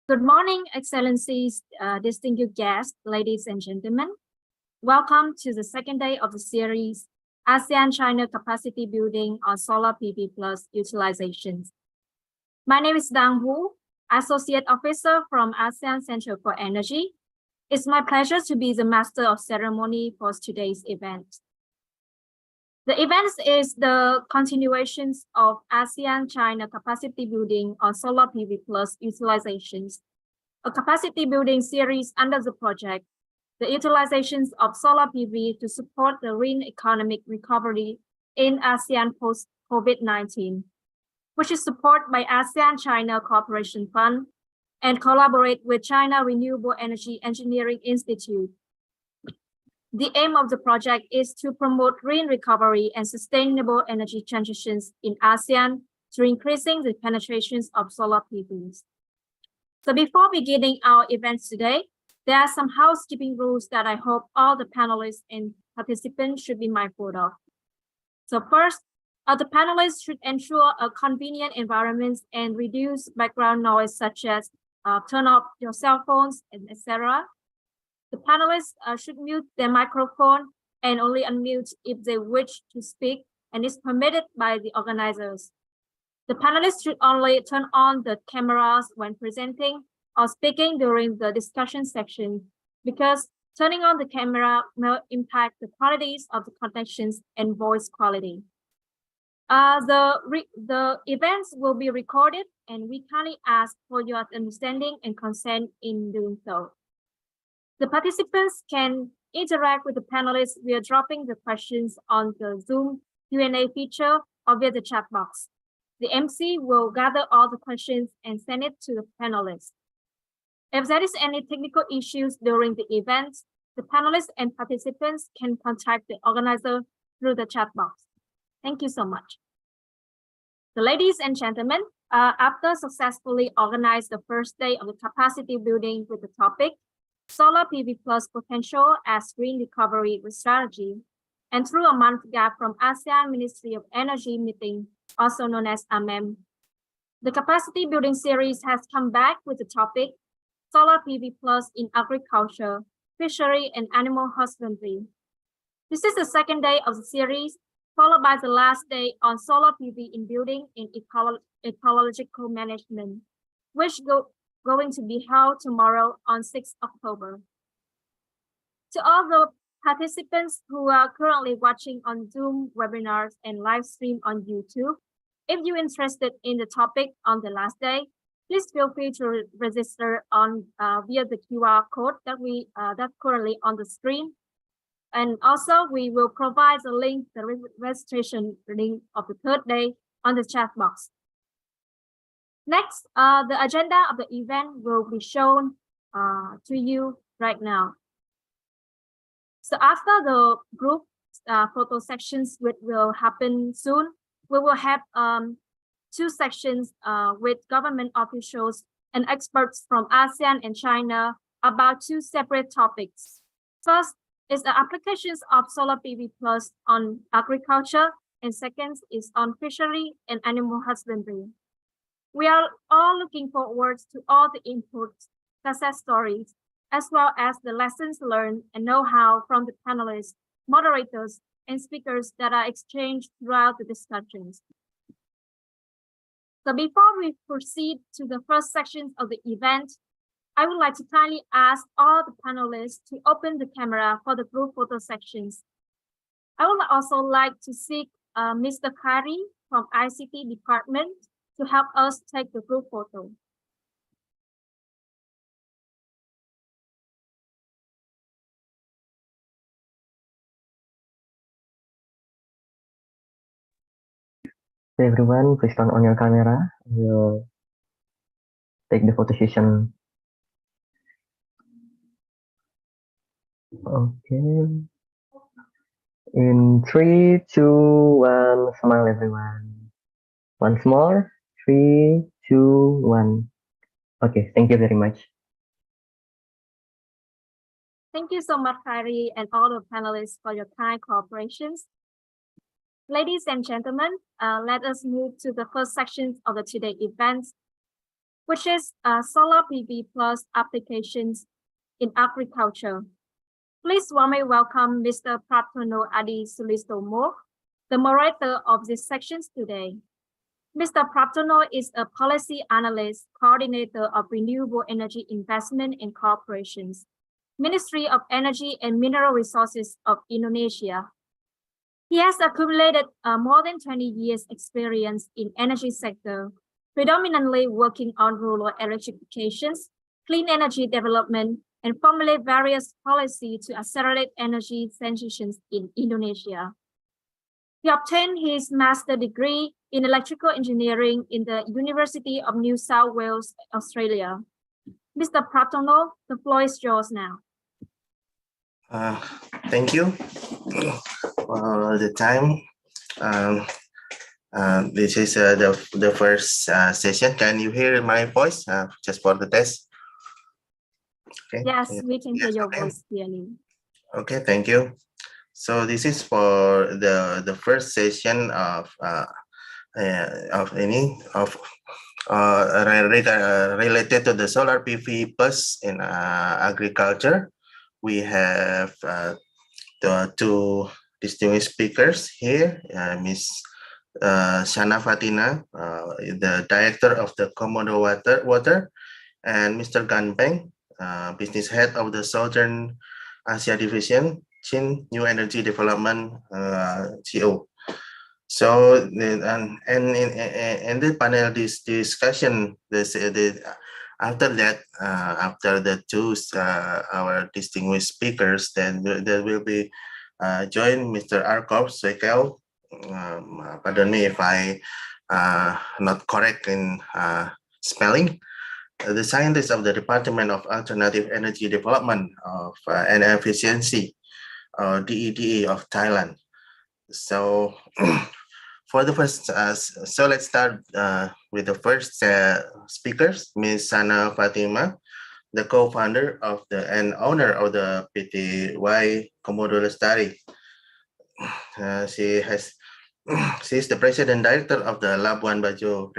Good morning, Excellencies, distinguished guests, ladies and gentlemen. Welcome to the second day of the series, ASEAN-China Capacity Building on Solar PV Plus Utilizations. My name is Dang Wu, Associate Officer from ASEAN Centre for Energy. It's my pleasure to be the Master of Ceremony for today's event. The event is the continuation of ASEAN-China Capacity Building on Solar PV Plus Utilizations, a capacity building series under the project, the utilizations of solar PV to support the green economic recovery in ASEAN post-COVID-19, which is supported by ASEAN-China Cooperation Fund and collaborate with China Renewable Energy Engineering Institute. The aim of the project is to promote green recovery and sustainable energy transitions in ASEAN through increasing the penetrations of solar PVs. So before beginning our events today, there are some housekeeping rules that I hope all the panelists and participants should be mindful of. So first, the panelists should ensure a convenient environment and reduce background noise such as turn off your cell phones, and etc. The panelists should mute their microphone and only unmute if they wish to speak and is permitted by the organizers. The panelists should only turn on the cameras when presenting or speaking during the discussion section, because turning on the camera may impact the qualities of the connections and voice quality. The events will be recorded, and we kindly ask for your understanding and consent in doing so. The participants can interact with the panelists via dropping the questions on the Zoom Q&A feature or via the chat box. The MC will gather all the questions and send it to the panelists. If there is any technical issues during the event, the panelists and participants can contact the organizer through the chat box. Thank you so much. So ladies and gentlemen, after successfully organizing the first day of the capacity building with the topic, Solar PV Plus Potential as Green Recovery Strategy, and through a month gap from ASEAN Ministry of Energy meeting, also known as AMEM, the capacity building series has come back with the topic, Solar PV Plus in Agriculture, Fishery and Animal Husbandry. This is the second day of the series, followed by the last day on Solar PV in Building in Ecological Management, which going to be held tomorrow on 6th October. To all the participants who are currently watching on Zoom webinars and live stream on YouTube, if you're interested in the topic on the last day, please feel free to register on via the QR code that's currently on the screen. And also we will provide the link, the registration link of the third day on the chat box. Next, the agenda of the event will be shown to you right now. So after the group photo sections, which will happen soon, we will have two sections with government officials and experts from ASEAN and China about two separate topics. First is the applications of solar PV plus on agriculture, and second is on fishery and animal husbandry. We are all looking forward to all the inputs, success stories, as well as the lessons learned and know-how from the panelists, moderators, and speakers that are exchanged throughout the discussions. So before we proceed to the first section of the event, I would like to kindly ask all the panelists to open the camera for the group photo sections. I would also like to seek Mr. Kari from ICT department to help us take the group photo. Okay, everyone, please turn on your camera. We'll take the photo session. Okay. In 3, 2, 1, smile everyone. Once more. 3, 2, 1. Okay, thank you very much. Thank you so much, Kari, and all the panelists for your kind cooperations. Ladies and gentlemen, let us move to the first section of the today event. which is solar PV plus applications in agriculture. Please warmly welcome Mr. Pratono Adi Sulistomo, the moderator of these sections today. Mr. Pratono is a policy analyst, coordinator of renewable energy investment and corporations, Ministry of Energy and Mineral Resources of Indonesia. He has accumulated more than 20 years experience in energy sector, predominantly working on rural electrifications, clean energy development, and formulate various policies to accelerate energy transitions in Indonesia. He obtained his master's degree in electrical engineering in the University of New South Wales, Australia. Mr. Pratono, the floor is yours now. Thank you for the time. This is the first session. Can you hear my voice? Just for the test. Okay. Yes, we can hear your voice clearly. Okay, thank you. So this is for the first session of related to the solar PV plus in agriculture. We have the two distinguished speakers here, Ms. Shana Fatina, the director of the Komodo Water, and Mr. Gan Peng, business head of the Southern Asia Division, Chin New Energy Development CO. So, and in the panel discussion, after that, after the two our distinguished speakers, then there will be join Mr. Arkov Sekel. Pardon me if I not correct in spelling. The scientist of the Department of Alternative Energy Development and Efficiency, DEDE of Thailand. So for the first, so let's start with the first speakers, Ms. Sana Fatima, the co-founder of and owner of the PTY Komodo Lestari. She is the president director of the Labuan Bajo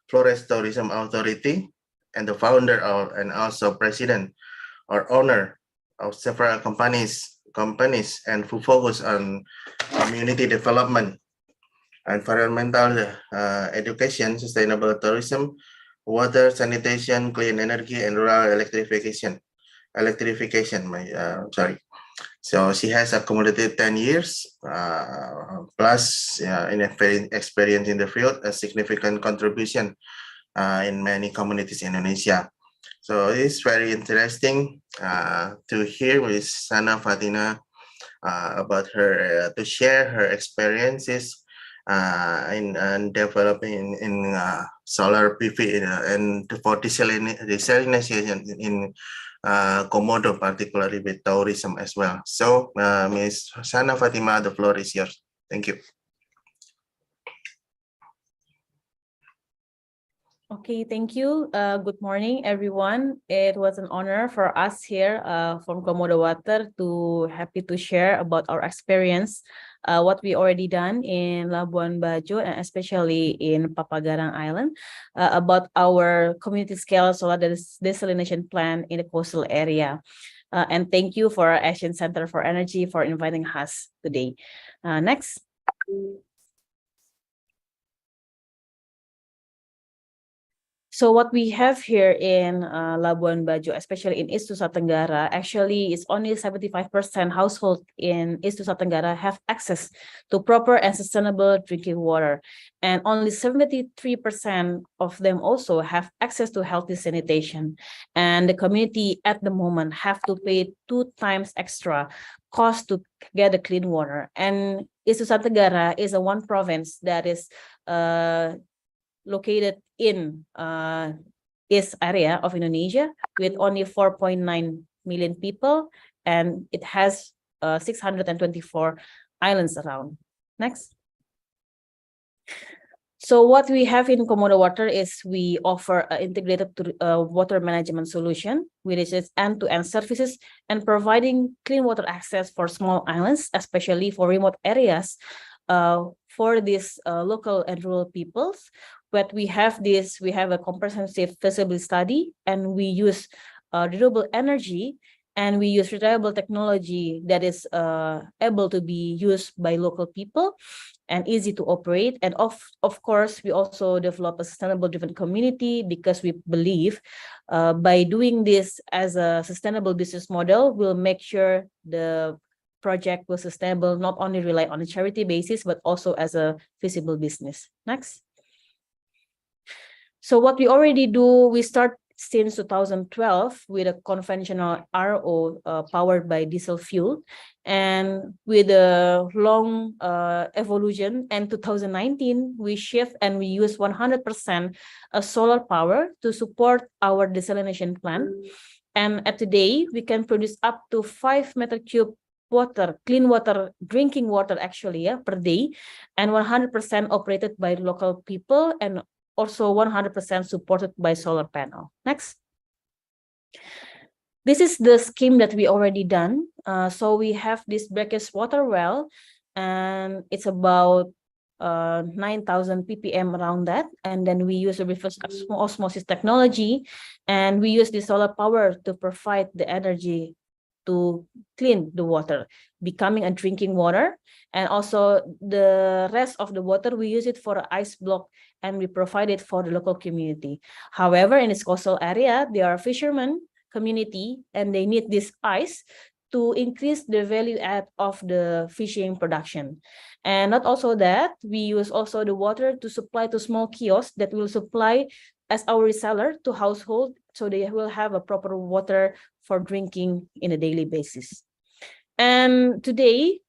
Flores Tourism Authority and the founder of and also president or owner of several companies and who focus on community development, environmental education, sustainable tourism, water, sanitation, clean energy, and rural electrification. So she has accumulated 10 years plus in experience in the field, a significant contribution in many communities in Indonesia. So it's very interesting to hear with Sana Fatina about her, to share her experiences in developing in solar PV and for desalination in Komodo, particularly with tourism as well. So Ms. Sana Fatima, the floor is yours. Thank you. Okay, thank you. Good morning, everyone. It was an honor for us here from Komodo Water to happy to share about our experience, what we already done in Labuan Bajo and especially in Papagarang Island, about our community scale solar desalination plan in the coastal area. And thank you for ASEAN Centre for Energy for inviting us today. Next. So what we have here in Labuan Bajo, especially in East Nusa Tenggara, actually is only 75% household in East Nusa Tenggara have access to proper and sustainable drinking water. And only 73% of them also have access to healthy sanitation. And the community at the moment have to pay 2 times extra cost to get the clean water. And East Nusa Tenggara is a one province that is located in east area of Indonesia with only 4.9 million people, and it has 624 islands around. Next. So what we have in Komodo Water is we offer an integrated water management solution, which is end-to-end services and providing clean water access for small islands, especially for remote areas. For these local and rural peoples, but we have a comprehensive feasibility study, and we use renewable energy, and we use reliable technology that is able to be used by local people and easy to operate. And of course, we also develop a sustainable driven community, because we believe by doing this as a sustainable business model, we'll make sure the project will sustainable, not only rely on a charity basis, but also as a feasible business. Next. So what we already do, we start since 2012 with a conventional RO powered by diesel fuel, and with a long evolution. And 2019, we shift and we use 100% solar power to support our desalination plant. And at today, we can produce up to 5 meter cube water, clean water, drinking water actually, per day, and 100% operated by local people, and also 100% supported by solar panel. Next. This is the scheme that we already done. So we have this brackish water well, and it's about 9,000 ppm around that. And then we use a reverse osmosis technology, and we use the solar power to provide the energy to clean the water, becoming a drinking water. And also the rest of the water, we use it for ice block, and we provide it for the local community. However, in this coastal area, there are fishermen community, and they need this ice to increase the value add of the fishing production. And not also that, we use also the water to supply to small kiosks that will supply as our reseller to household, so they will have a proper water for drinking in a daily basis. And today,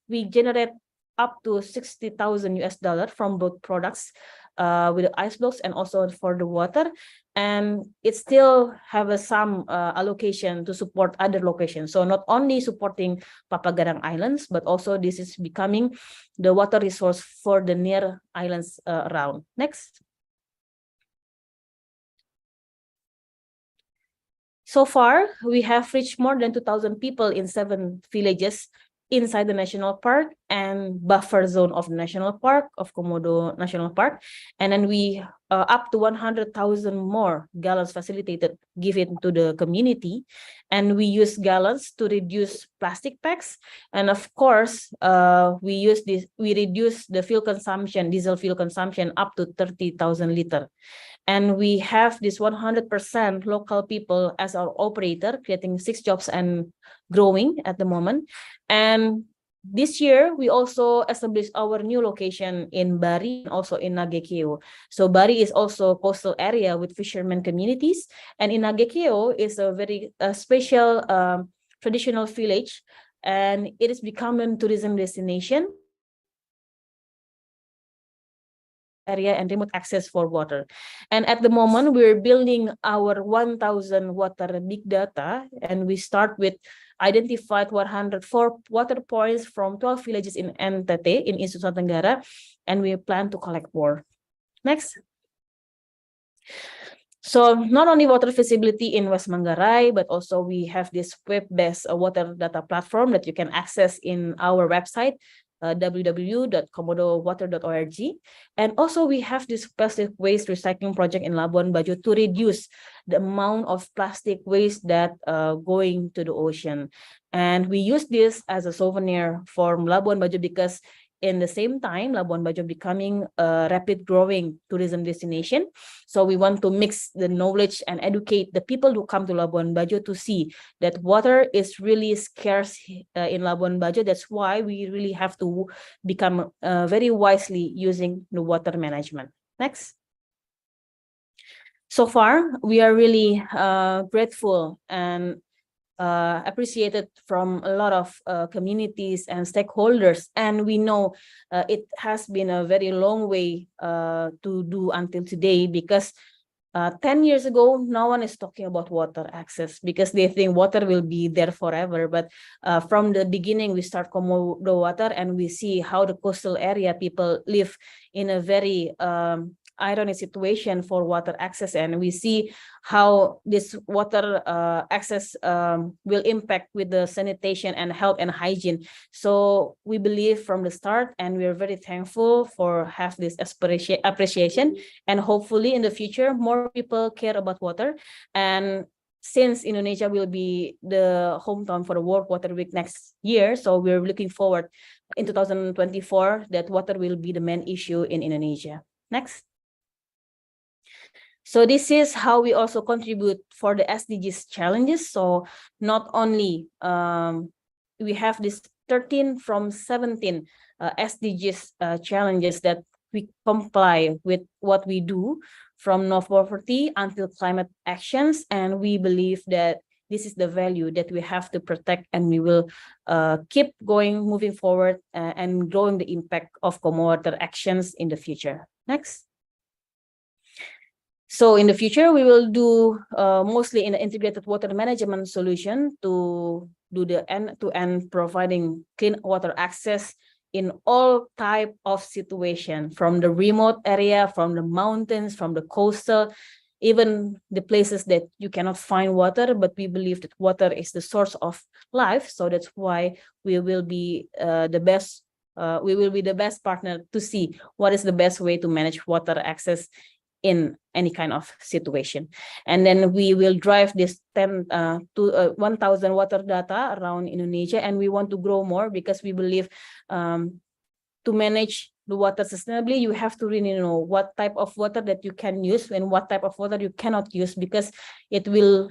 we generate up to $60,000 from both products, with the ice blocks and also for the water. And it still have some allocation to support other locations. So not only supporting Papagarang Islands, but also this is becoming the water resource for the near islands around. Next. So far, we have reached more than 2,000 people in 7 villages inside the national park and buffer zone of the national park of Komodo National Park. And then we up to 100,000 more gallons facilitated given to the community. And we use gallons to reduce plastic packs. And of course, we reduce the fuel consumption, diesel fuel consumption up to 30,000 liters. And we have this 100% local people as our operator, creating 6 jobs and growing at the moment. And this year, we also established our new location in Bari and also in Nagekeo. So Bari is also a coastal area with fishermen communities. And in Nagekeo is a very special traditional village, and it is becoming a tourism destination area and remote access for water. And at the moment, we're building our 1,000 water big data, and we start with identified 104 water points from 12 villages in NTT, in East Nusa Tenggara, and we plan to collect more. Next. So not only water feasibility in West Manggarai, but also we have this web-based water data platform that you can access in our website, www.komodowater.org. And also we have this plastic waste recycling project in Labuan Bajo to reduce the amount of plastic waste that going to the ocean. And we use this as a souvenir for Labuan Bajo, because in the same time, Labuan Bajo becoming a rapid growing tourism destination. So we want to mix the knowledge and educate the people who come to Labuan Bajo to see that water is really scarce in Labuan Bajo. That's why we really have to become very wisely using the water management. Next. So far, we are really grateful and appreciated from a lot of communities and stakeholders, and we know it has been a very long way to do until today, because 10 years ago, no one is talking about water access because they think water will be there forever. But from the beginning, we start Komodo Water, and we see how the coastal area people live in a very ironic situation for water access, and we see how this water access will impact with the sanitation and health and hygiene. So we believe from the start, and we're very thankful for have this appreciation, and hopefully in the future more people care about water. And since Indonesia will be the hometown for the World Water Week next year, so we're looking forward in 2024 that water will be the main issue in Indonesia. Next. So this is how we also contribute for the SDGs challenges. So not only we have this 13 from 17 SDGs challenges that we comply with what we do, from no poverty until climate actions, and we believe that this is the value that we have to protect, and we will keep going, moving forward, and growing the impact of water actions in the future. Next. So in the future, we will do mostly in the integrated water management solution to do the end-to-end providing clean water access in all type of situation, from the remote area, from the mountains, from the coastal, even the places that you cannot find water, but we believe that water is the source of life. So that's why we will be the best partner to see what is the best way to manage water access in any kind of situation. And then we will drive this 10 to 1,000 water data around Indonesia, and we want to grow more because we believe to manage the water sustainably, you have to really know what type of water that you can use and what type of water you cannot use, because it will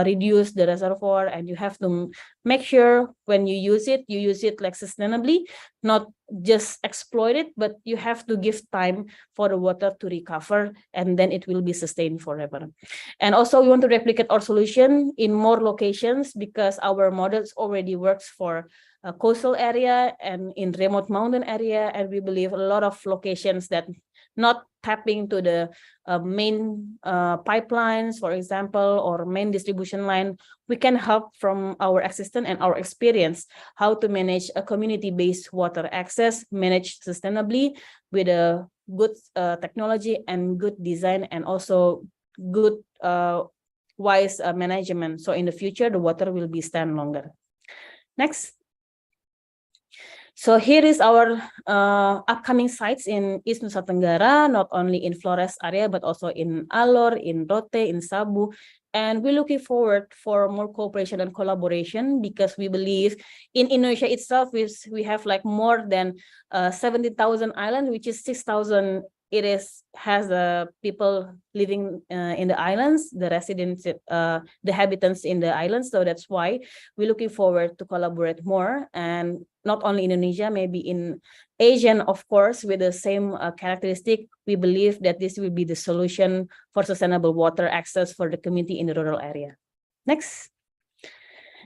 reduce the reservoir, and you have to make sure when you use it like sustainably, not just exploit it, but you have to give time for the water to recover, and then it will be sustained forever. And also we want to replicate our solution in more locations, because our models already works for a coastal area and in remote mountain area, and we believe a lot of locations that not tapping to the main pipelines, for example, or main distribution line, we can help from our existence and our experience how to manage a community-based water access, manage sustainably with a good technology and good design, and also good wise management. So in the future, the water will be stand longer. Next. So here is our upcoming sites in East Nusa Tenggara, not only in Flores area, but also in Alor, in Rote, in Sabu. And we're looking forward for more cooperation and collaboration, because we believe in Indonesia itself, we have like more than 70,000 islands, which is 6,000 has people living in the islands, the residents, the habitants in the islands. So that's why we're looking forward to collaborate more, and not only Indonesia, maybe in Asian, of course, with the same characteristic. We believe that this will be the solution for sustainable water access for the community in the rural area. Next.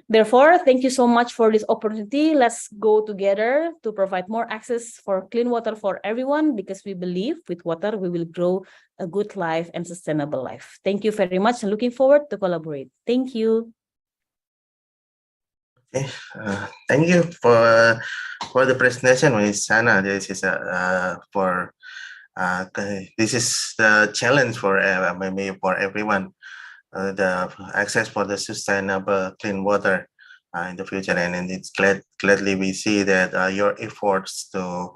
Therefore, thank you so much for this opportunity. Let's go together to provide more access for clean water for everyone, because we believe with water, we will grow a good life and sustainable life. Thank you very much, and looking forward to collaborate. Thank you. Okay, thank you for the presentation, Ms. Sana. This is this is the challenge for maybe for everyone. The access for the sustainable clean water in the future, and it's gladly we see that your efforts to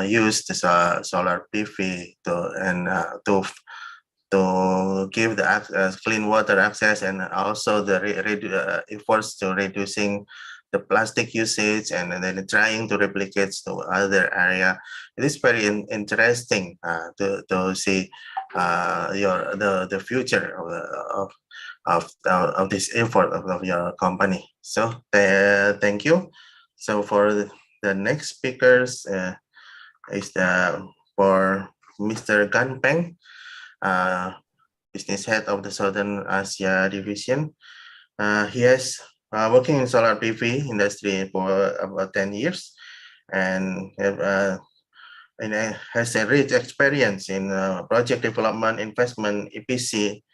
use the solar PV to give the clean water access, and also the efforts to reducing the plastic usage, and then trying to replicate to other area. It is very interesting to see the future of this effort of your company. So thank you. So for the next speakers is for Mr. Gan Peng, business head of the Southern Asia division. He has working in solar PV industry for about 10 years, and has a rich experience in project development, investment, EPC,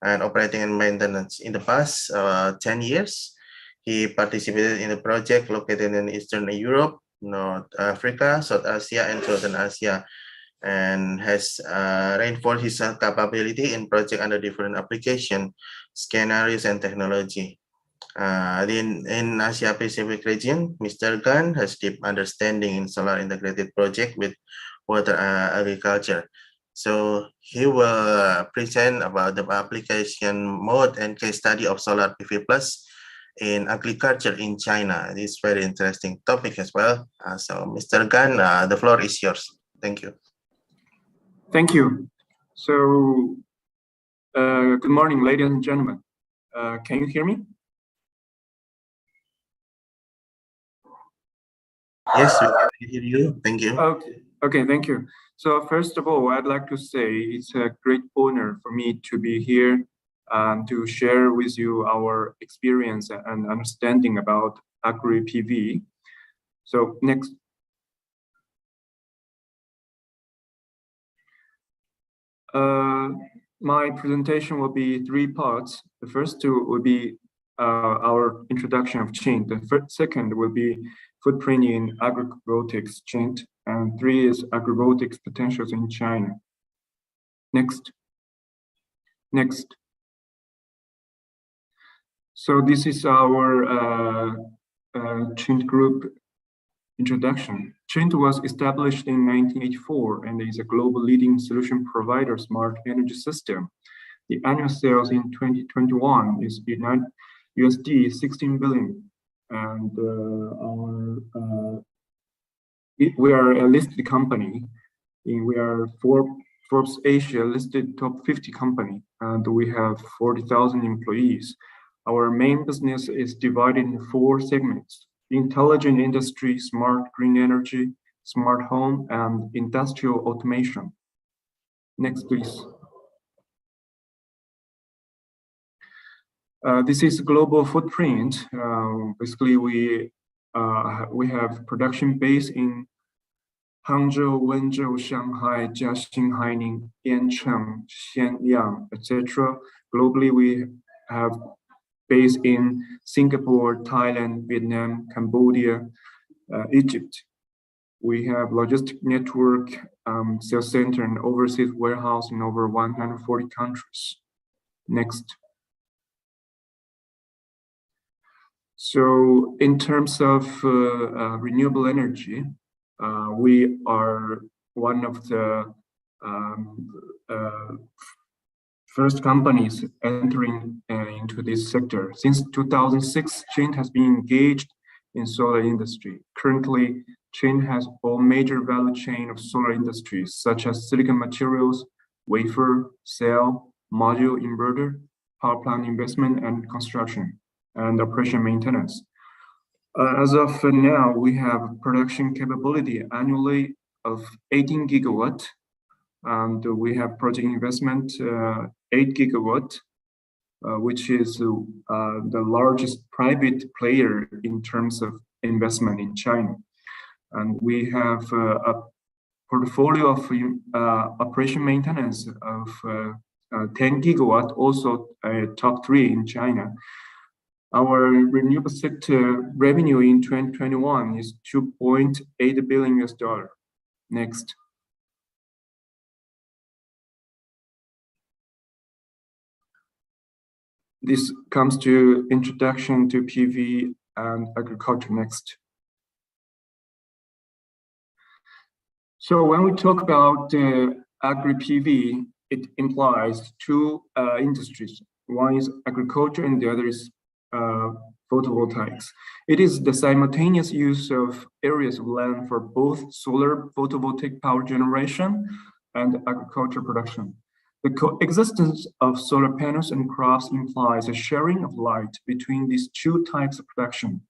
and operating and maintenance. In the past 10 years, he participated in a project located in Eastern Europe, North Africa, South Asia, and Southern Asia. and has reinforced his capability in project under different application scenarios and technology. In Asia Pacific region, Mr. Gan has deep understanding in solar integrated project with water agriculture. So he will present about the application mode and case study of solar PV plus in agriculture in China. This is very interesting topic as well. So Mr. Gan, the floor is yours. Thank you. Thank you. So, good morning, ladies and gentlemen. Can you hear me? Yes, we can hear you. Thank you. Okay, thank you. So first of all, I'd like to say it's a great honor for me to be here to share with you our experience and understanding about agri-PV. So next. My presentation will be three parts. The first two will be our introduction of Chint. The second will be footprint in agrivoltaics Chint, and three is agrivoltaics potentials in China. Next. So this is our Chint group introduction. Chint was established in 1984 and is a global leading solution provider smart energy system. The annual sales in 2021 is USD 16 billion, and we are a listed company. We are Forbes Asia listed top 50 company, and we have 40,000 employees. Our main business is divided in 4 segments: intelligent industry, smart green energy, smart home, and industrial automation. Next, please. This is global footprint. Basically, we have production base in Hangzhou, Wenzhou, Shanghai, Jiaxing, Haining, Yancheng, Xianyang, etc. Globally, we have base in Singapore, Thailand, Vietnam, Cambodia, Egypt. We have logistic network, sales center, and overseas warehouse in over 140 countries. Next. So in terms of renewable energy, we are one of the first companies entering into this sector. Since 2006, Chint has been engaged in solar industry. Currently, Chint has all major value chain of solar industries, such as silicon materials, wafer, cell, module, inverter, power plant investment and construction, and operation maintenance. As of now, we have production capability annually of 18 gigawatt, and we have project investment 8 gigawatt, which is the largest private player in terms of investment in China. And we have a portfolio of operation maintenance of 10 gigawatt, also top 3 in China. Our renewable sector revenue in 2021 is $2.8 billion. Next. This comes to introduction to PV and agriculture. Next. So when we talk about agri-PV, it implies 2 industries. One is agriculture and the other is photovoltaics. It is the simultaneous use of areas of land for both solar photovoltaic power generation and agriculture production. The coexistence of solar panels and crops implies a sharing of light between these 2 types of production.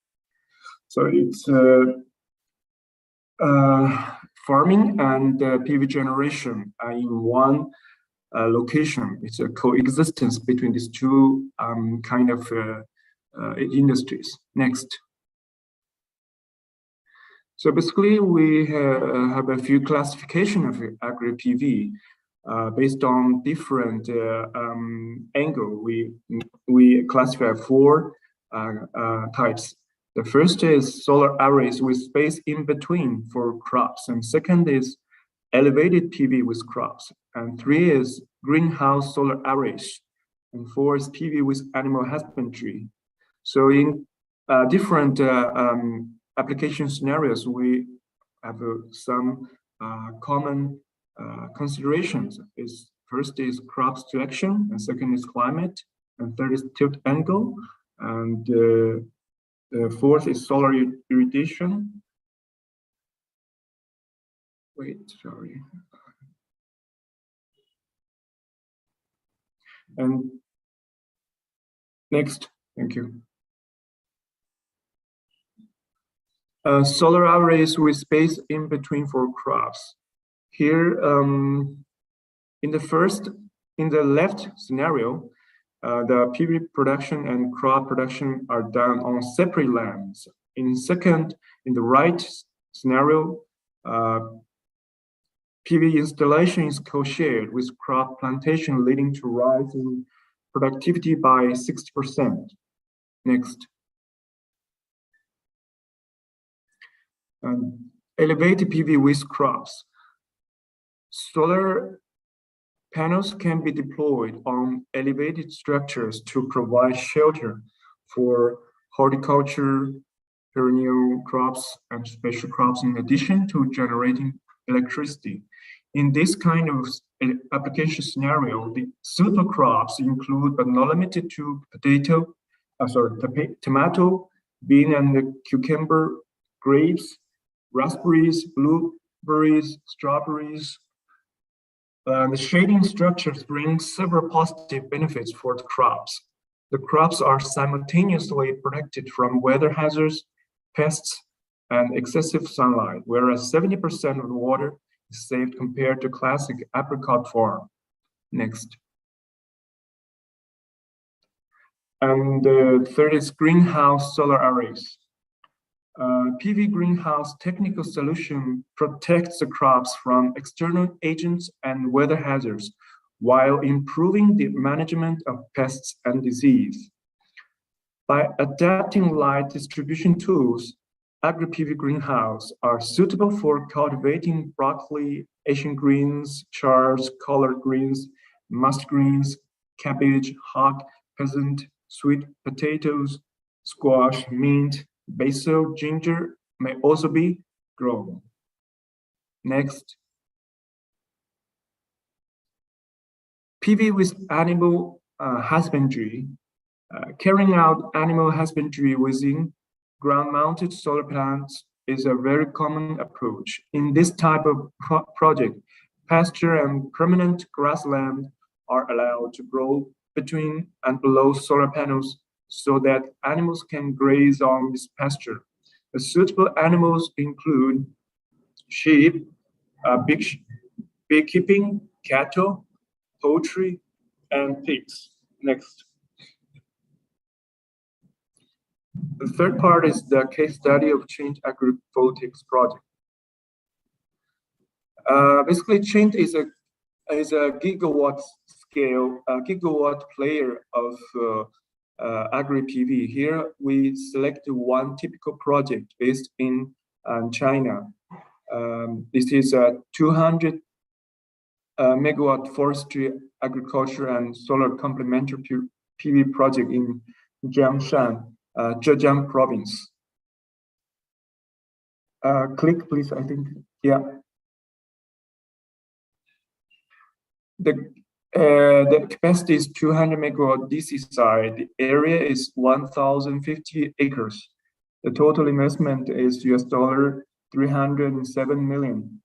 So it's farming and PV generation in one location. It's a coexistence between these 2 kind of industries. Next. So basically, we have a few classification of agri-PV based on different angle. We classify 4 types. The first is solar arrays with space in between for crops, and second is elevated PV with crops, and 3 is greenhouse solar arrays, and 4 is PV with animal husbandry. So in different application scenarios, we have some common considerations. First is crop selection, and second is climate, and third is tilt angle, and the fourth is solar irradiation. Wait, sorry. And next, thank you. Solar arrays with space in between for crops. Here, in the left scenario, the PV production and crop production are done on separate lands. In the right scenario, PV installation is co-shared with crop plantation, leading to rise in productivity by 60%. Next. Elevated PV with crops. Solar panels can be deployed on elevated structures to provide shelter for horticulture, perennial crops, and special crops, in addition to generating electricity. In this kind of application scenario, the suitable crops include, but not limited to, tomato, bean and cucumber, grapes, raspberries, blueberries, strawberries. The shading structures bring several positive benefits for the crops. The crops are simultaneously protected from weather hazards, pests, and excessive sunlight, whereas 70% of the water is saved compared to classic apricot farm. Next. And the third is greenhouse solar arrays. PV greenhouse technical solution protects the crops from external agents and weather hazards while improving the management of pests and disease. By adapting light distribution tools, agri-PV greenhouses are suitable for cultivating broccoli, Asian greens, chards, collard greens, mustard greens, cabbage, hawk, peasant, sweet potatoes, squash, mint, basil, ginger may also be grown. Next. PV with animal husbandry. Carrying out animal husbandry within ground-mounted solar plants is a very common approach. In this type of project, pasture and permanent grassland are allowed to grow between and below solar panels so that animals can graze on this pasture. The suitable animals include sheep, beekeeping, cattle, poultry, and pigs. Next. The third part is the case study of Change Agrivoltaics project. Basically, Change is a gigawatt scale, gigawatt player of agri-PV. Here we select one typical project based in China. This is a 200 megawatt forestry, agriculture, and solar complementary PV project in Jiangshan, Zhejiang province. Click, please, I think, yeah. The capacity is 200 megawatt DC side. The area is 1,050 acres. The total investment is $307 million.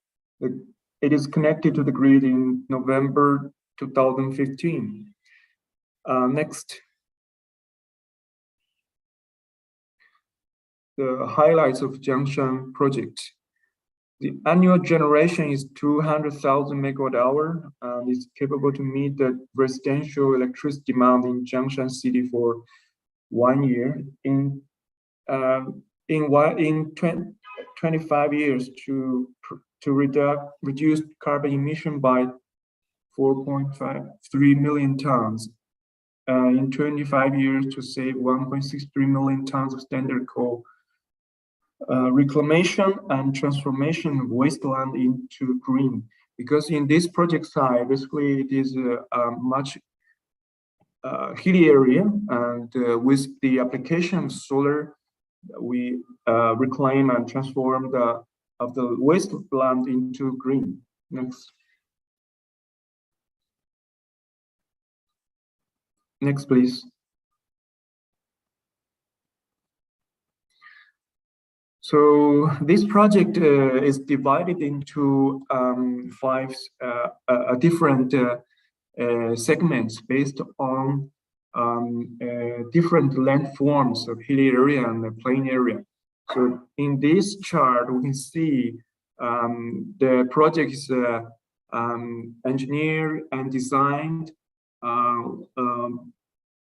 It is connected to the grid in November 2015. Next. The highlights of Jiangshan project. The annual generation is 200,000 megawatt hour and is capable to meet the residential electricity demand in Jiangshan city for 1 year. In 25 years to reduce carbon emission by 4.53 million tons. In 25 years to save 1.63 million tons of standard coal. Reclamation and transformation of wasteland into green. because in this project site, basically it is a much hilly area, and with the application of solar, we reclaim and transform the wasteland into green. Next. Next, please. So this project is divided into 5 different segments based on different landforms of hilly area and the plain area. So in this chart, we can see the project is engineered and designed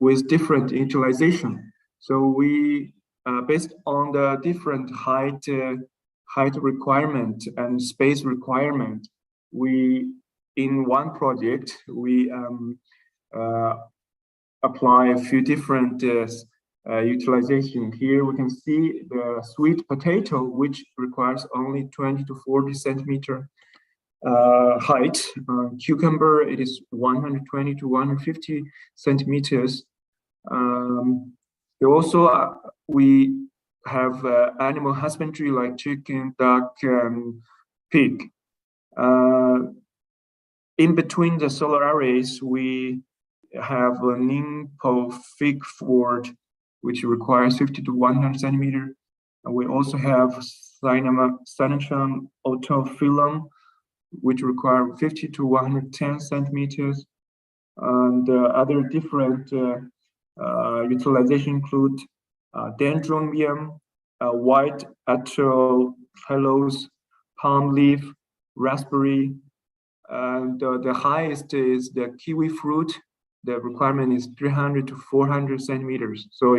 with different utilization. So we, based on the different height requirement and space requirement, we, in one project, we apply a few different utilization. Here we can see the sweet potato, which requires only 20 to 40 centimeter height. Cucumber, it is 120 to 150 centimeters. Also, we have animal husbandry like chicken, duck, pig. In between the solar arrays, we have a Ningpo fig fort, which requires 50 to 100 centimeter. And we also have Sinichan autophyllum, which require 50 to 110 centimeters. And other different utilization include dendrobium, white atoll pillows, palm leaf, raspberry, and the highest is the kiwi fruit. The requirement is 300 to 400 centimeters. So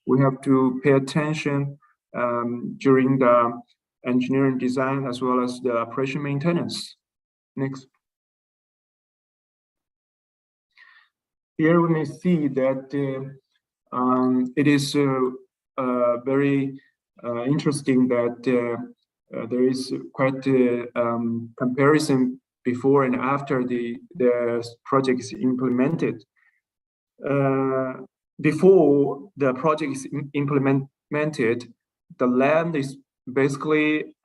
we have to pay attention during the engineering design as well as the operation maintenance. Next. Here we may see that it is very interesting that there is quite a comparison before and after the project is implemented. Before the project is implemented, the land is basically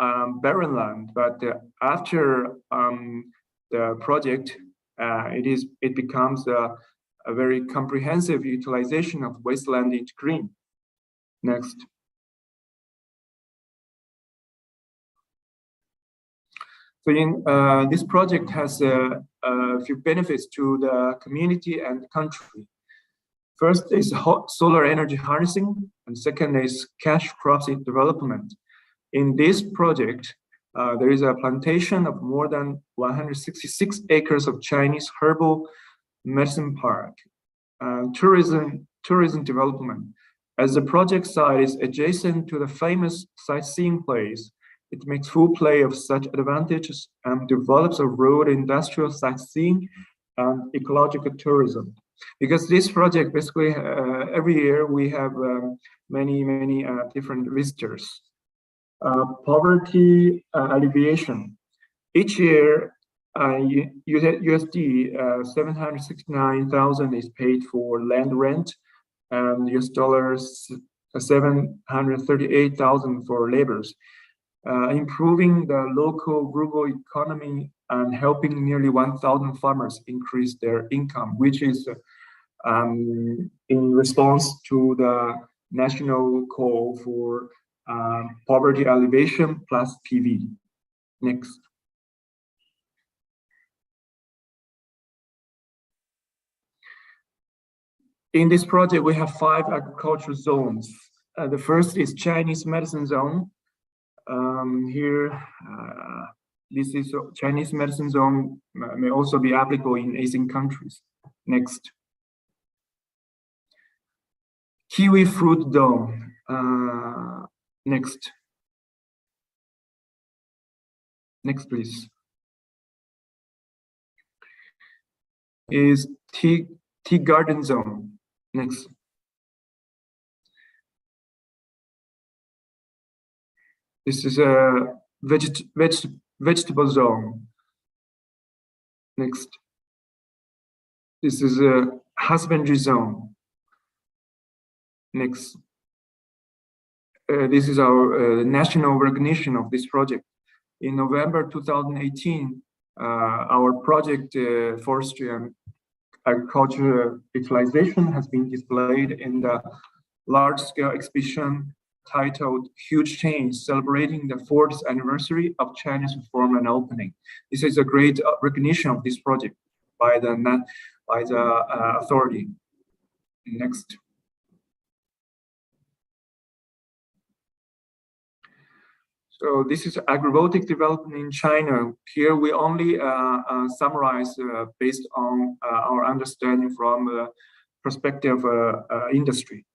barren land, but after the project, it becomes a very comprehensive utilization of wasteland into green. Next. So this project has a few benefits to the community and the country. First is solar energy harnessing, and second is cash crops development. In this project, there is a plantation of more than 166 acres of Chinese herbal medicine park. Tourism development. As the project site is adjacent to the famous sightseeing place, it makes full play of such advantages and develops a rural industrial sightseeing and ecological tourism. Because this project, basically, every year we have many different visitors. Poverty alleviation. Each year, USD 769,000 is paid for land rent, and US dollars 738,000 for labors. Improving the local rural economy and helping nearly 1,000 farmers increase their income, which is in response to the national call for poverty alleviation plus PV. Next. In this project, we have 5 agricultural zones. The first is Chinese medicine zone. Here, this is Chinese medicine zone, may also be applicable in Asian countries. Next. Kiwi fruit zone. Next. Next, please. Is tea garden zone. Next. This is a vegetable zone. Next. This is a husbandry zone. Next. This is our national recognition of this project. In November 2018, our project Forestry and Agriculture Utilization has been displayed in the large-scale exhibition titled Huge Change, celebrating the 4th anniversary of China's reform and opening. This is a great recognition of this project by the authority. Next. So this is agrivoltaic development in China. Here we only summarize based on our understanding from the perspective of industry.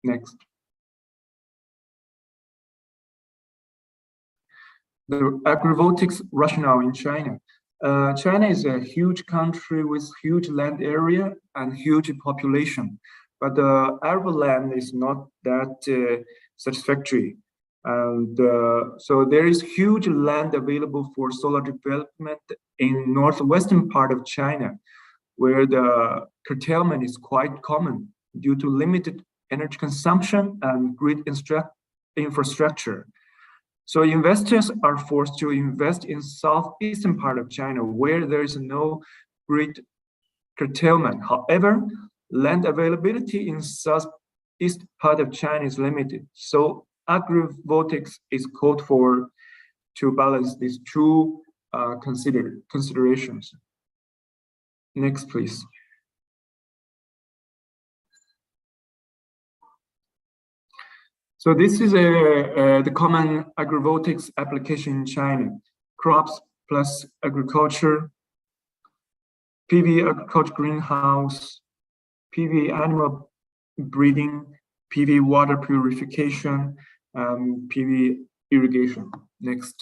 Next. The agrivoltaics rationale in China. China is a huge country with huge land area and huge population, but the arable land is not that satisfactory. And so there is huge land available for solar development in northwestern part of China, where the curtailment is quite common due to limited energy consumption and grid infrastructure. So investors are forced to invest in southeastern part of China, where there is no grid curtailment. However, land availability in southeast part of China is limited. So agrivoltaics is called for to balance these two considerations. Next, please. So this is the common agrivoltaics application in China: crops plus agriculture, PV agriculture greenhouse, PV animal breeding, PV water purification, PV irrigation. Next.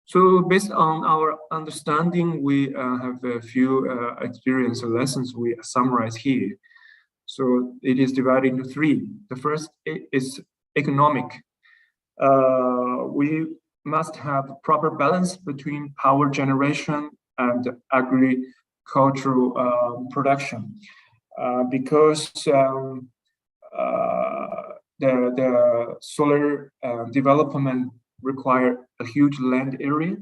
So based on our understanding, we have a few experience and lessons we summarize here. So it is divided into three. The first is economic. We must have proper balance between power generation and agricultural production, because the solar development require a huge land area.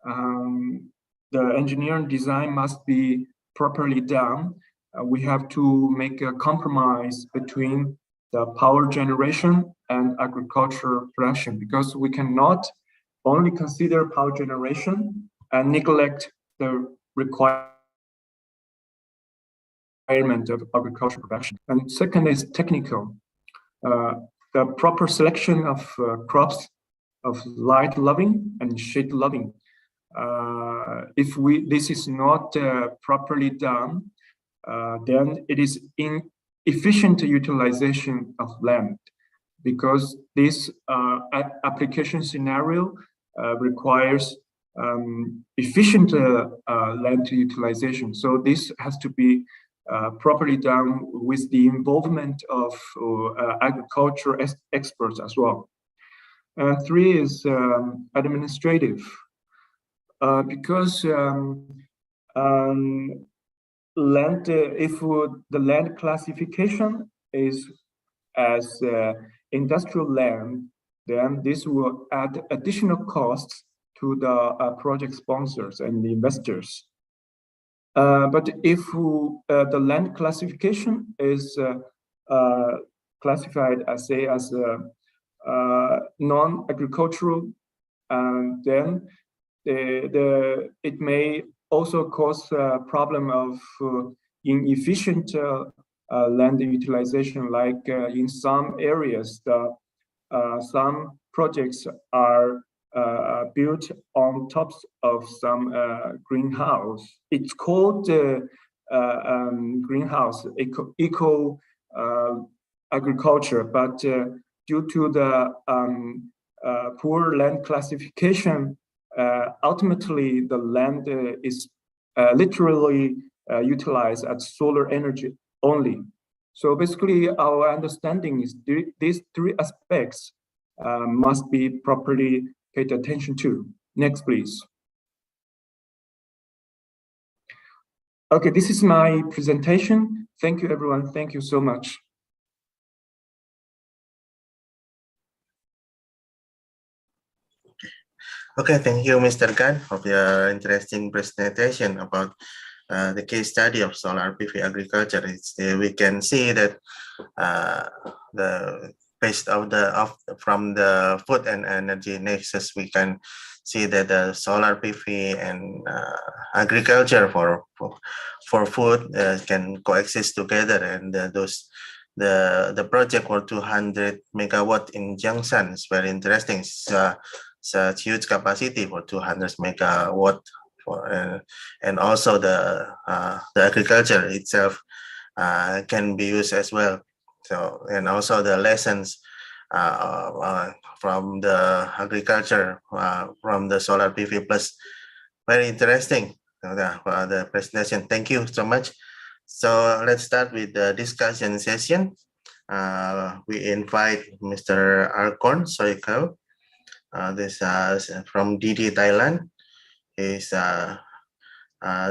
The engineering design must be properly done. We have to make a compromise between the power generation and agricultural production, because we cannot only consider power generation and neglect the requirement of agricultural production. And second is technical. The proper selection of crops of light loving and shade loving. If this is not properly done, then it is inefficient utilization of land, because this application scenario requires efficient land utilization. So this has to be properly done with the involvement of agriculture experts as well. Three is administrative, because land, if the land classification is as industrial land, then this will add additional costs to the project sponsors and the investors. But if the land classification is classified as, say, as non-agricultural, then it may also cause a problem of inefficient land utilization, like in some areas, some projects are built on tops of some greenhouse. It's called greenhouse, eco agriculture, but due to the poor land classification, ultimately the land is literally utilized as solar energy only. So basically our understanding is these three aspects must be properly paid attention to. Next, please. Okay, this is my presentation. Thank you, everyone. Thank you so much. Okay, thank you, Mr. Gan, for your interesting presentation about the case study of solar PV agriculture. We can see that the based from the food and energy nexus, we can see that the solar PV and agriculture for food can coexist together, and the project for 200 megawatt in Jiangshan is very interesting. Such huge capacity for 200 megawatt and also the agriculture itself can be used as well. So, and also the lessons from the agriculture from the solar PV plus, very interesting. The presentation. Thank you so much. So let's start with the discussion session. We invite Mr. Arkorn Soikau. This from DD Thailand. He's a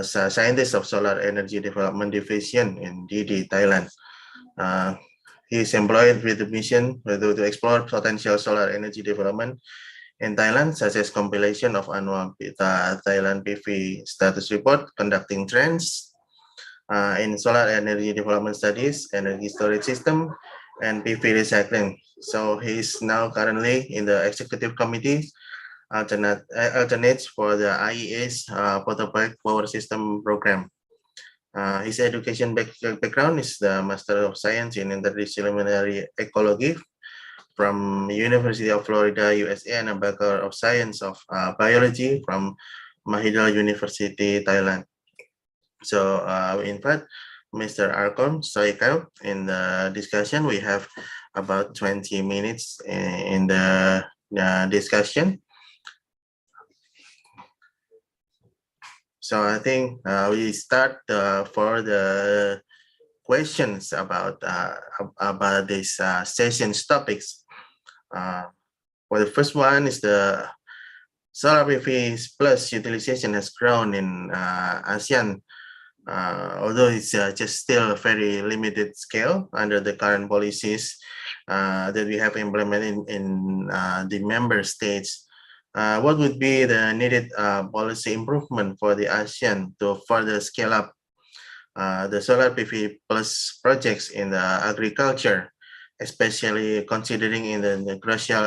scientist of Solar Energy Development Division in DD Thailand. He is employed with the mission to explore potential solar energy development in Thailand, such as compilation of annual Thailand PV status report, conducting trends in solar energy development studies, energy storage system, and PV recycling. So he is now currently in the executive committee alternates for the IEA's photovoltaic power system program. His education background is the Master of Science in Interdisciplinary Ecology from University of Florida, USA, and a Bachelor of Science of Biology from Mahidol University, Thailand. So we invite Mr. Arkom Soikau in the discussion. We have about 20 minutes in the discussion. So I think we start for the questions about this session's topics. For the first one is the solar PV plus utilization has grown in ASEAN, although it's just still a very limited scale under the current policies that we have implemented in the member states. What would be the needed policy improvement for the ASEAN to further scale up the solar PV plus projects in the agriculture, especially considering in the crucial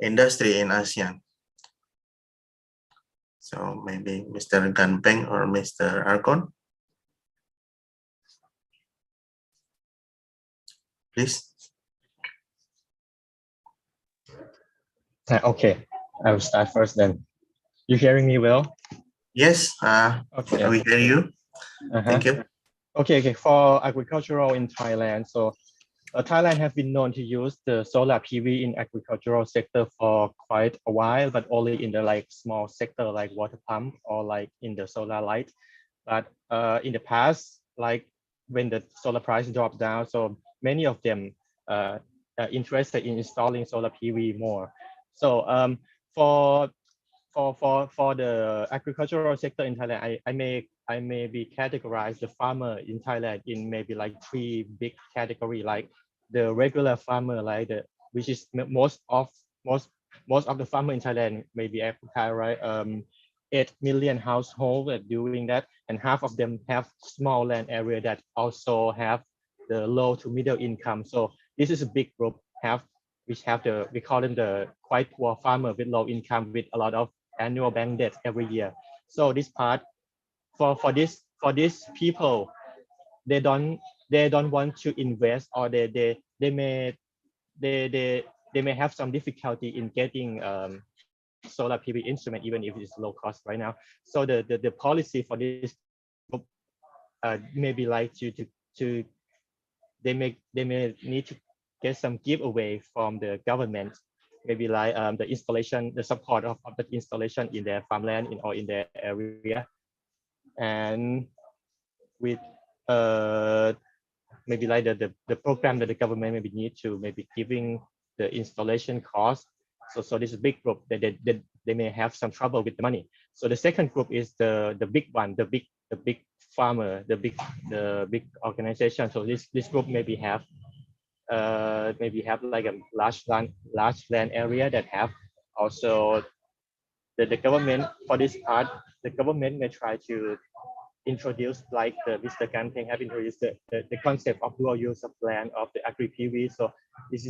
industry in ASEAN? So maybe Mr. Ganpeng or Mr. Arkorn, please. Okay, I will start first then. You hearing me well? Yes, Okay. we hear you. Thank you. Okay. For agricultural in Thailand, so Thailand has been known to use the solar PV in agricultural sector for quite a while, but only in the small sector like water pump or in the solar light. But in the past, when the solar price dropped down, so many of them interested in installing solar PV more. So for the agricultural sector in Thailand, I may be categorize the farmer in Thailand in maybe three big category, like the regular farmer, which is most of the farmer in Thailand, maybe right, 8 million households are doing that, and half of them have small land area that also have the low to middle income. So this is a big group we call them the quite poor farmer with low income with a lot of annual bank debt every year. So this part for these people, they don't want to invest, or they may have some difficulty in getting solar PV instrument, even if it's low cost right now. So the policy for this group maybe to they may need to get some giveaway from the government, maybe the installation, the support of the installation in their farmland or in their area, and with maybe the program that the government maybe need to maybe giving the installation cost. So this is a big group that they may have some trouble with the money. So the second group is the big one, the big big farmer, the big organization. So this group maybe have like a large land area that have also the government. For this part, the government may try to introduce, like Mr. Kanpeng have introduced the concept of dual use of land of the agri PV. So this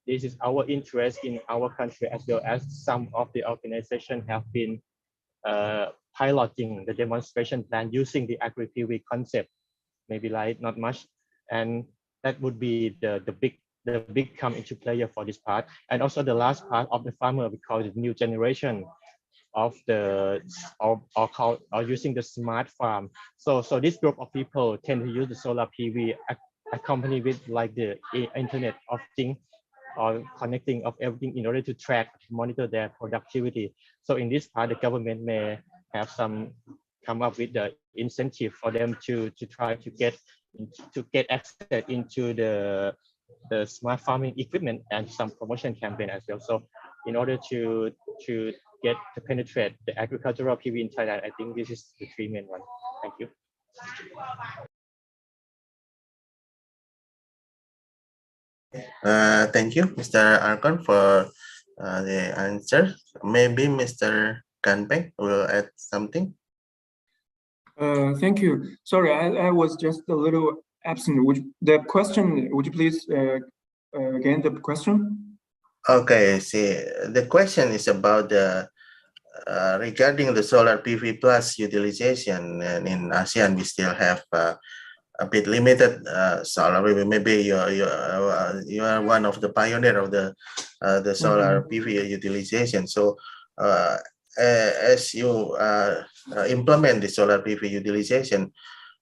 is our interest in our country, as well as some of the organizations have been piloting the demonstration plan using the agri PV concept, maybe like not much, and that would be the big come into player for this part. And also the last part of the farmer, we call it new generation of the or using the smart farm. So this group of people tend to use the solar PV accompanied with like the Internet of Things or connecting of everything in order to track, monitor their productivity. So in this part, the government may have come up with the incentive for them to try to get access into the smart farming equipment and some promotion campaign as well. So in order to penetrate the agricultural PV in Thailand, I think this is the three main ones. Thank you. Thank you, Mr. Arkon, for the answer. Maybe Mr. Kanpeng will add something. Thank you. Sorry, I was just a little absent. Would you please again the question? Okay, see, the question is about the regarding the solar PV plus utilization, and in ASEAN we still have a bit limited solar PV. Maybe you are one of the pioneer of the solar PV utilization. So as you implement the solar PV utilization,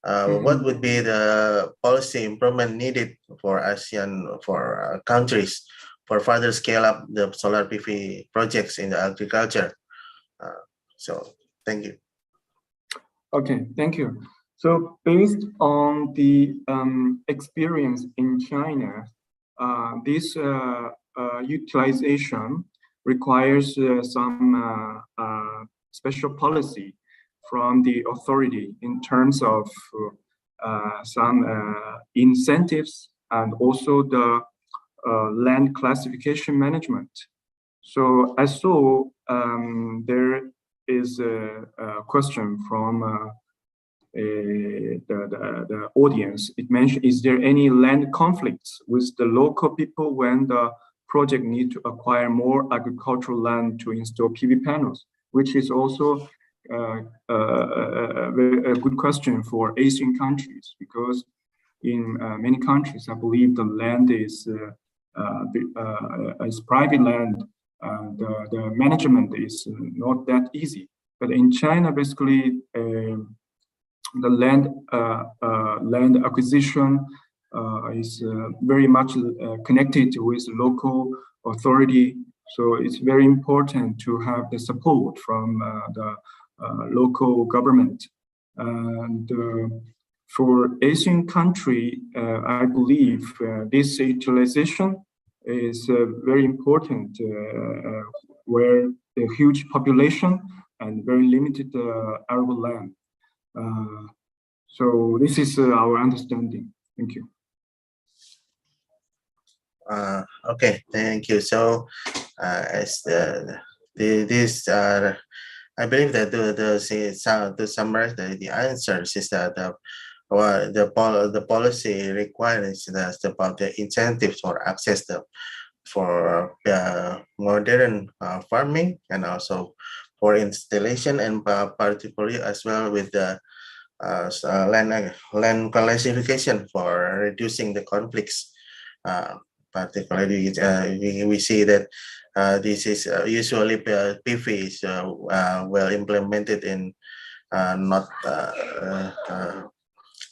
what would be the policy improvement needed for ASEAN, for countries, for further scale up the solar PV projects in the agriculture? So thank you. Okay, thank you. So based on the experience in China, this utilization requires some special policy from the authority in terms of some incentives and also the land classification management. So I saw there is a question from the audience. It mentioned, is there any land conflicts with the local people when the project need to acquire more agricultural land to install PV panels, which is also a good question for ASEAN countries, because in many countries, I believe the land is private land. The management is not that easy. But in China, basically, the land acquisition is very much connected with local authority. So it's very important to have the support from the local government. And for Asian country, I believe this utilization is very important, where the huge population and very limited arable land. So this is our understanding. Thank you. Okay, thank you. So as this I believe that to summarize the answers is that the policy requires about the incentives for access for modern farming, and also for installation, and particularly as well with the land classification for reducing the conflicts. Particularly, we see that this is usually PV is well implemented in not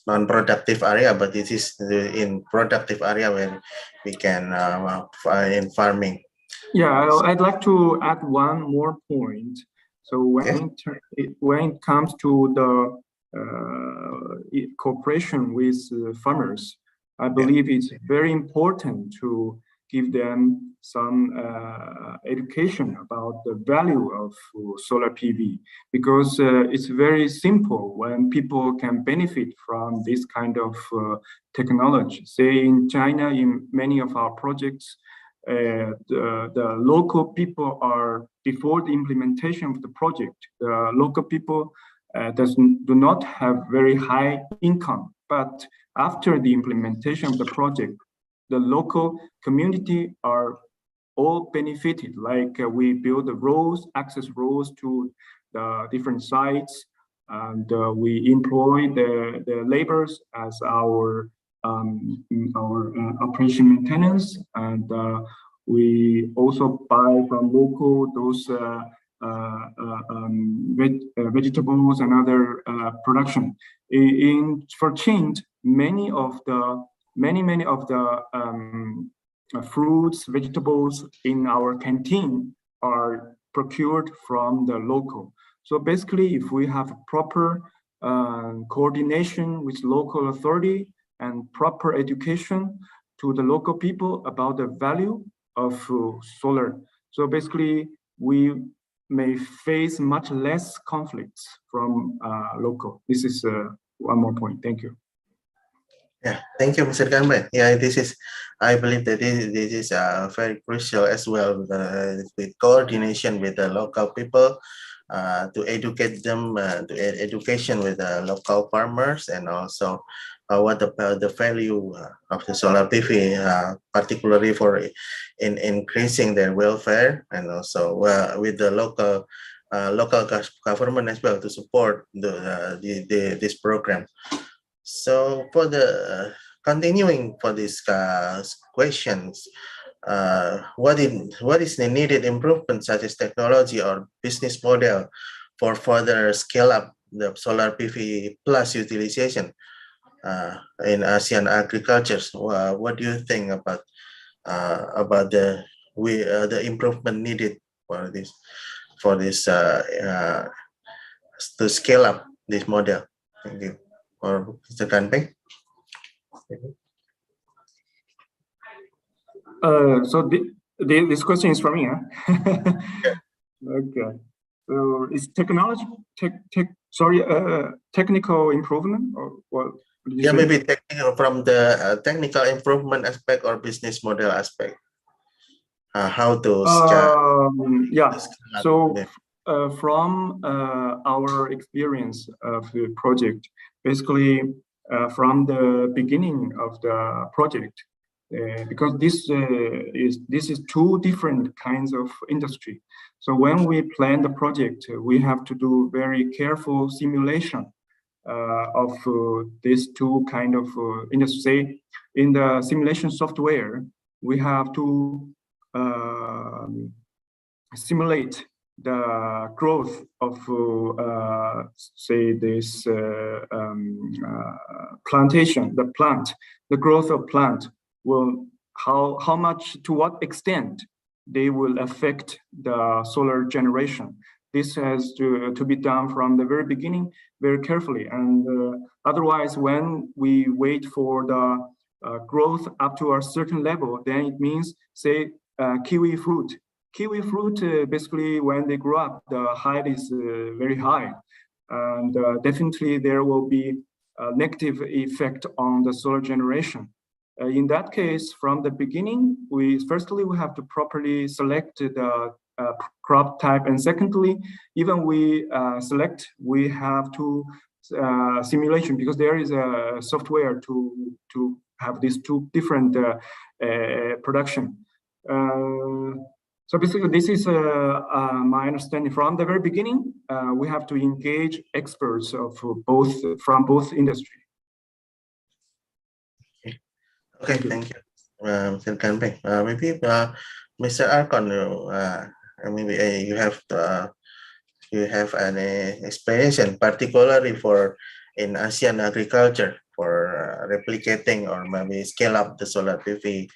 non-productive area, but it is in productive area when we can in farming. Yeah, I'd like to add one more point. So when it comes to the cooperation with farmers, I believe it's very important to give them some education about the value of solar PV, because it's very simple when people can benefit from this kind of technology. Say in China, in many of our projects, the local people are, before the implementation of the project, the local people do not have very high income. But after the implementation of the project, the local community are all benefited. Like we build the roads, access roads to the different sites, and we employ the laborers as our operation maintenance, and we also buy from local those vegetables and other production. For change, many of the fruits, vegetables in our canteen are procured from the local. So basically, if we have proper coordination with local authority and proper education to the local people about the value of solar, so basically we may face much less conflicts from local. This is one more point. Thank you. Yeah, thank you, Mr. Kanbei. Yeah, I believe that this is very crucial as well, with coordination with the local people, to educate them, to education with the local farmers, and also what the value of the solar PV, particularly for in increasing their welfare, and also with the local government as well to support this program. So for the continuing for these questions, what is the needed improvement, such as technology or business model, for further scale up the solar PV plus utilization in ASEAN agriculture? What do you think about the improvement needed for this to scale up this model? Thank you. Or Mr. Kanbei? So this question is for me, huh? Okay. So is technology technical improvement, or what? Yeah, maybe technical, from the technical improvement aspect or business model aspect. How to yeah. So from our experience of the project, basically from the beginning of the project, because this is two different kinds of industry. So when we plan the project, we have to do very careful simulation of these two kind of industry. Say in the simulation software, we have to simulate the growth of say this plantation, the growth of plant will, how much, to what extent they will affect the solar generation. This has to be done from the very beginning very carefully, and otherwise when we wait for the growth up to a certain level, then it means, say, kiwi fruit. Kiwi fruit, basically, when they grow up, the height is very high, and definitely there will be a negative effect on the solar generation. In that case, from the beginning, firstly we have to properly select the crop type, and secondly, even we select, we have to simulation, because there is a software to have these two different production. So basically, this is my understanding. From the very beginning, we have to engage experts from both industry. Okay, thank you, Mr. Kanbei. Maybe Mr. Arkon, maybe you have an explanation, particularly for in ASEAN agriculture, for replicating or maybe scale up the solar PV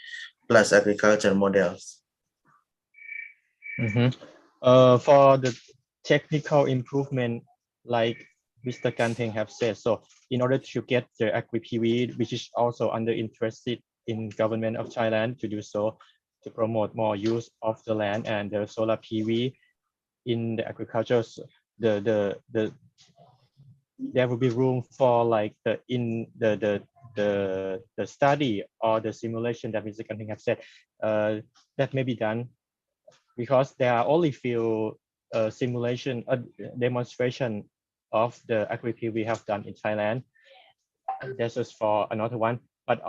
plus agriculture models. For the technical improvement, like Mr. Kanteng have said, so in order to get the agri-PV, which is also under interested in government of Thailand to do so, to promote more use of the land and the solar PV in the agriculture. There will be room for like the study or the simulation that Mr. Kanting have said that may be done, because there are only few simulation demonstration of the agri PV have done in Thailand. This is for another one, but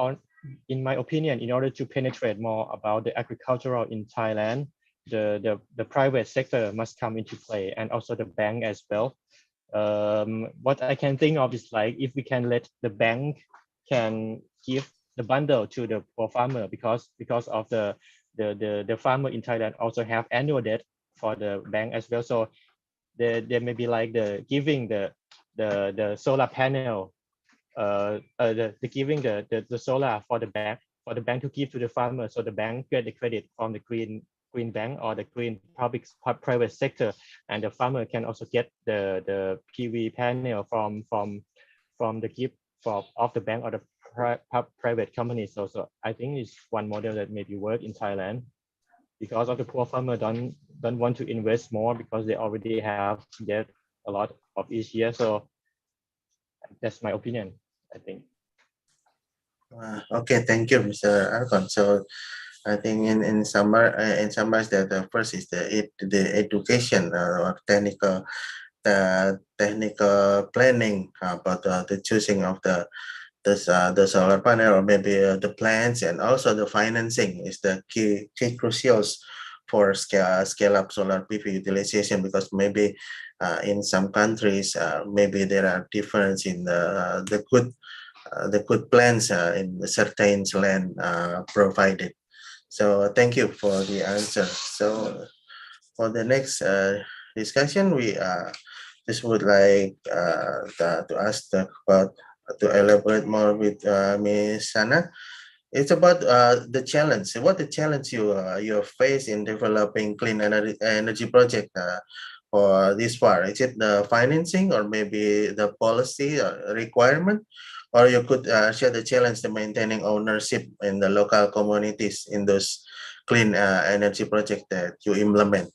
in my opinion, in order to penetrate more about the agricultural in Thailand, the private sector must come into play, and also the bank as well. What I can think of is like if we can let the bank can give the bundle to the poor farmer, because of the farmer in Thailand also have annual debt for the bank as well. So there may be like the giving the solar panel, the giving the solar for the bank to give to the farmer, so the bank get the credit from the green bank or the green private sector, and the farmer can also get the PV panel from the gift of the bank or the private company. So I think it's one model that maybe work in Thailand, because of the poor farmer don't want to invest more because they already have get a lot of each year. So that's my opinion, I think. Okay, thank you, Mr. Argon. So I think in summary that the first is the education or technical planning about the choosing of the solar panel, or maybe the plans, and also the financing is the key crucials for scale up solar PV utilization, because maybe in some countries maybe there are difference in the good plans in certain land provided. So thank you for the answer. So for the next discussion, we just would like to ask to elaborate more with Ms. Sana. It's about the challenge. What the challenge you have faced in developing clean energy project for this far? Is it the financing, or maybe the policy requirement, or you could share the challenge to maintaining ownership in the local communities in those clean energy projects that you implement?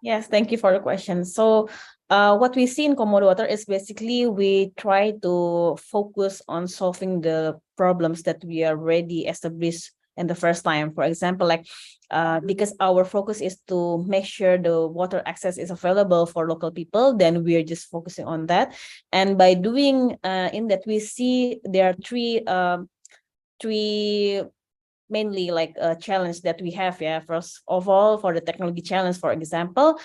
Yes, thank you for the question. So what we see in Komodo Water is basically we try to focus on solving the problems that we already established in the first time. For example, like because our focus is to make sure the water access is available for local people, then we're just focusing on that. And by doing in that, we see there are three mainly like a challenge that we have. Yeah, first of all, for the technology challenge, for example,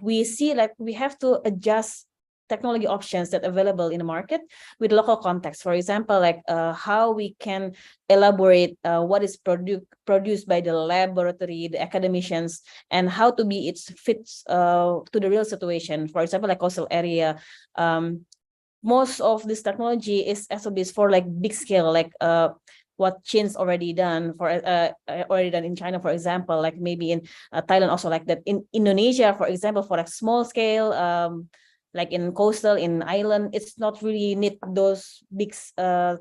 we see like we have to adjust technology options that are available in the market with local context. For example, like how we can elaborate what is produced by the laboratory, the academicians, and how to be it fits to the real situation. For example, like coastal area, most of this technology is established for like big scale, like what Chin's already done in China, for example, like maybe in Thailand also like that. In Indonesia, for example, for like small scale, like in coastal, in island, it's not really need those big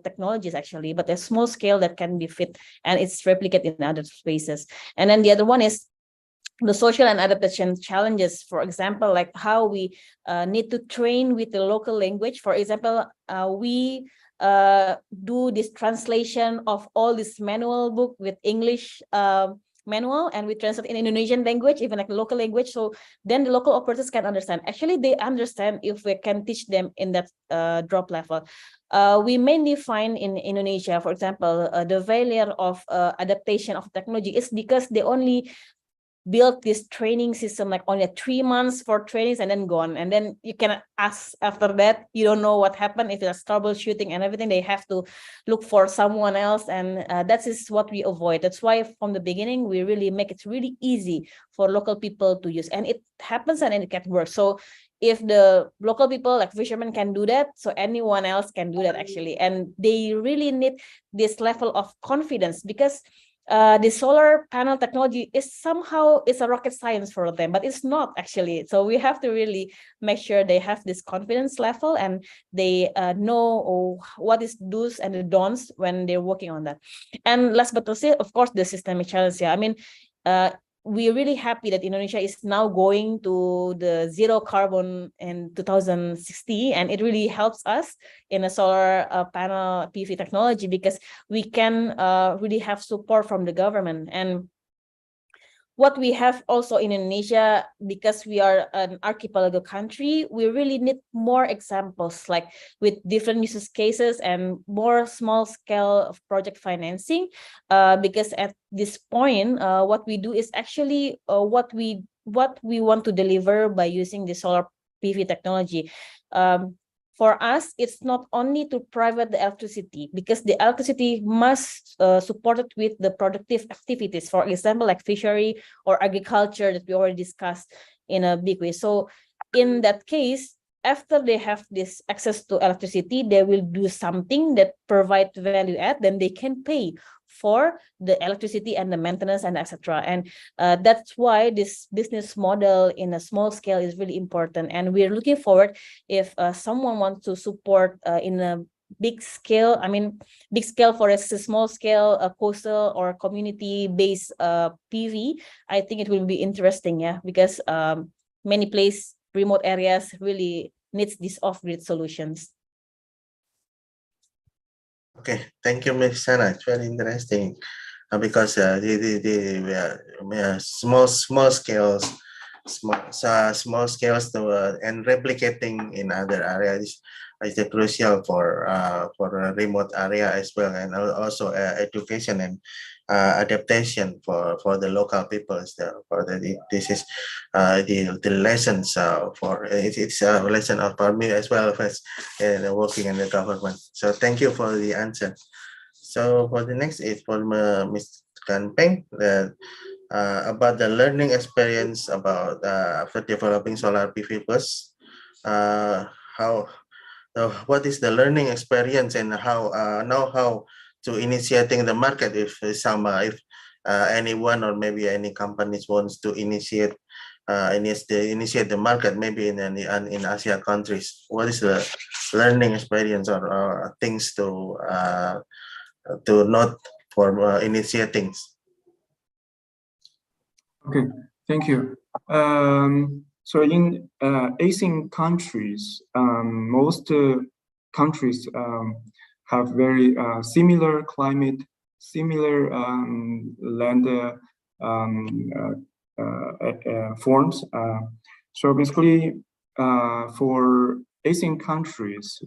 technologies actually, but a small scale that can be fit and it's replicated in other spaces. And then the other one is the social and adaptation challenges. For example, like how we need to train with the local language. For example, we do this translation of all this manual book with English manual, and we translate in Indonesian language, even like local language. So then the local operators can understand. Actually, they understand if we can teach them in that drop level. We mainly find in Indonesia, for example, the failure of adaptation of technology is because they only build this training system like only 3 months for trainings and then gone, and then you can ask after that, you don't know what happened. If it's troubleshooting and everything, they have to look for someone else, and that is what we avoid. That's why from the beginning we really make it really easy for local people to use, and it happens and it can work. So if the local people like fishermen can do that, so anyone else can do that actually. And they really need this level of confidence, because the solar panel technology is somehow, it's a rocket science for them, but it's not actually. So we have to really make sure they have this confidence level and they know what is do's and the don'ts when they're working on that. And last but not least, of course, the systemic challenge. Yeah, I mean, we're really happy that Indonesia is now going to the zero carbon in 2060, and it really helps us in a solar panel PV technology, because we can really have support from the government. And what we have also in Indonesia, because we are an archipelago country, we really need more examples, like with different use cases and more small scale of project financing. Because at this point, what we do is actually what we want to deliver by using the solar PV technology. For us, it's not only to private the electricity, because the electricity must support it with the productive activities, for example, like fishery or agriculture that we already discussed in a big way. So in that case, after they have this access to electricity, they will do something that provide value add, then they can pay for the electricity and the maintenance and etc. And that's why this business model in a small scale is really important. And we're looking forward, if someone wants to support in a big scale, I mean, big scale for a small scale coastal or community-based PV, I think it will be interesting, yeah, because many places, remote areas really needs these off-grid solutions. Okay, thank you, Ms. Sana. It's very interesting because small scales to, and replicating in other areas is crucial for a remote area as well, and also education and adaptation for the local people. This is the lessons for it's a lesson for me as well as working in the government. So thank you for the answer. So for the next is for Ms. Kan Peng, about the learning experience about after developing solar PV plus. What is the learning experience and how know-how to initiating the market, if anyone or maybe any companies wants to initiate the market, maybe in ASEAN countries? What is the learning experience or things to note for initiating? Okay, thank you. So in ASEAN countries, most countries have very similar climate, similar land forms. So basically, for ASEAN countries,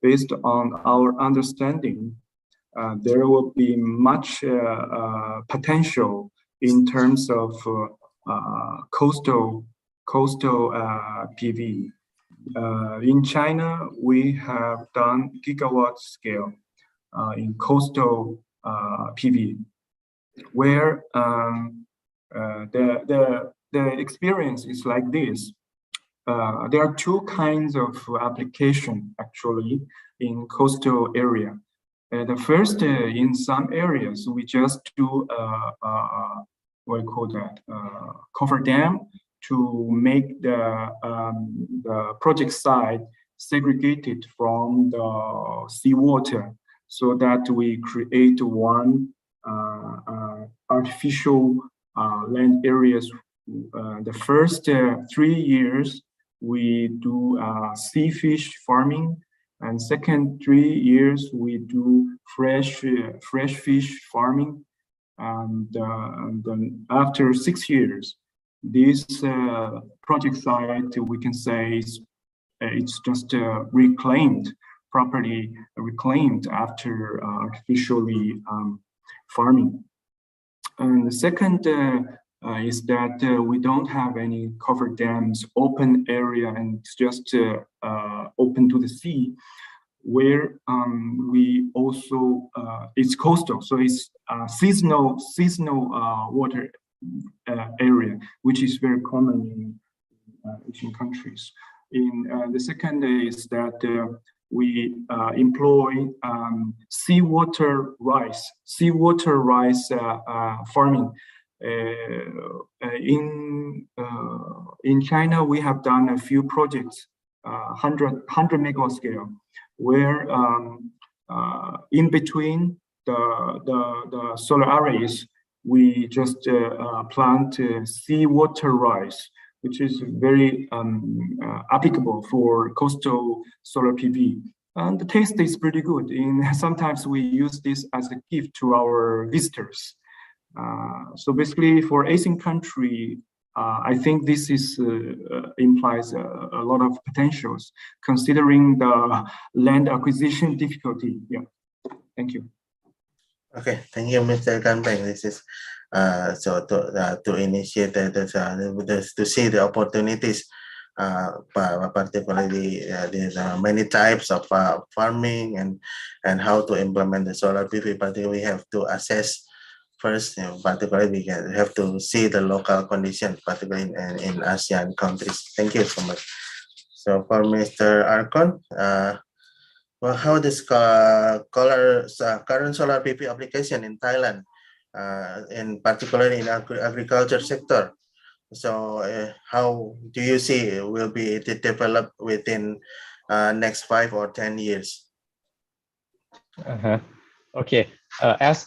based on our understanding, there will be much potential in terms of coastal PV. In China, we have done gigawatt scale in coastal PV, where the experience is like this. There are two kinds of application actually in coastal area. The first, in some areas, we just do what we call that cover dam to make the project site segregated from the seawater, so that we create one artificial land areas. The first 3 years we do sea fish farming, and second 3 years we do fresh fish farming, and then after 6 years, this project site, we can say it's just properly reclaimed after artificially farming. And the second is that we don't have any covered dams, open area, and it's just open to the sea, where we also it's coastal, so it's seasonal water area, which is very common in Asian countries. In the second is that we employ seawater rice farming. In China, we have done a few projects, 100 megawatt scale, where in between the solar arrays, we just plant seawater rice, which is very applicable for coastal solar PV. And the taste is pretty good. Sometimes we use this as a gift to our visitors. So basically, for ASEAN country, I think this is implies a lot of potentials, considering the land acquisition difficulty. Yeah, thank you. Okay, thank you, Mr. Ganpeng. This is so to initiate to see the opportunities, particularly there's many types of farming and how to implement the solar PV. Particularly, we have to assess first. Particularly, we have to see the local conditions, particularly in ASEAN countries. Thank you so much. So for Mr. Arcon, well, how this current solar PV application in Thailand, in particular in agriculture sector? So how do you see it will be developed within next 5 or 10 years? Okay, as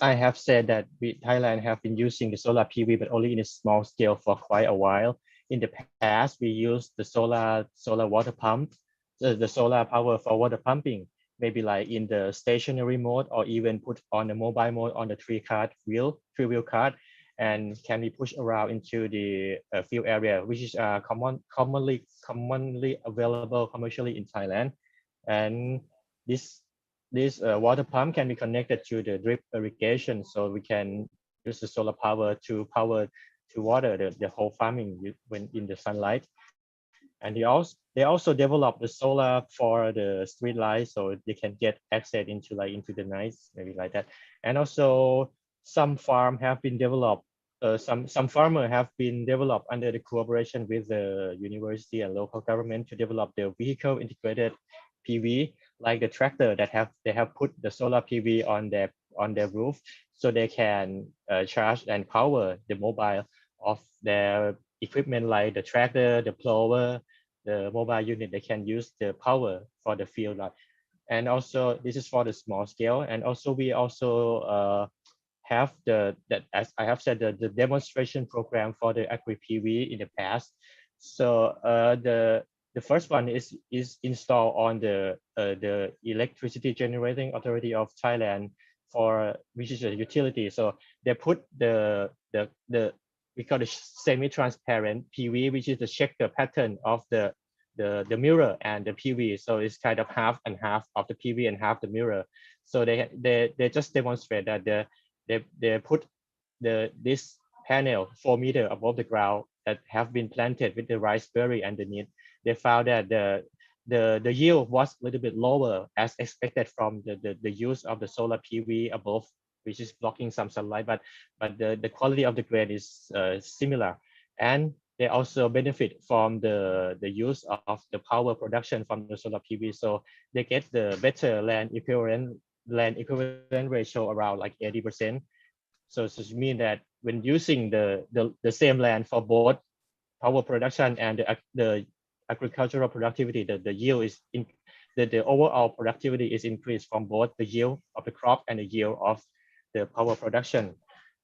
I have said that Thailand have been using the solar PV, but only in a small scale for quite a while. In the past, we used the solar water pump, the solar power for water pumping, maybe like in the stationary mode, or even put on the mobile mode on the three-wheel cart, and can be pushed around into the field area, which is commonly available commercially in Thailand. And this water pump can be connected to the drip irrigation, so we can use the solar power to water the whole farming when in the sunlight. And they also develop the solar for the street lights, so they can get access into the night, maybe like that. And also some farm have been developed. Some farmer have been developed under the cooperation with the university and local government to develop the vehicle integrated PV, like the tractor that they have put the solar PV on their roof, so they can charge and power the mobile of their equipment, like the tractor, the plower, the mobile unit. They can use the power for the field. And also this is for the small scale. And also we also have as I have said, the demonstration program for the agri PV in the past. So the first one is installed on the Electricity Generating Authority of Thailand, which is a utility. So they put we call it semi-transparent PV, which is to check the pattern of the mirror and the PV. So it's kind of half and half of the PV and half the mirror. So they just demonstrate that they put this panel 4 meters above the ground that have been planted with the raspberry underneath. They found that the yield was a little bit lower as expected from the use of the solar PV above, which is blocking some sunlight, but the quality of the grain is similar. And they also benefit from the use of the power production from the solar PV. So they get the better land equivalent ratio around like 80%. So it means that when using the same land for both power production and the agricultural productivity, the yield is the overall productivity is increased from both the yield of the crop and the yield of the power production.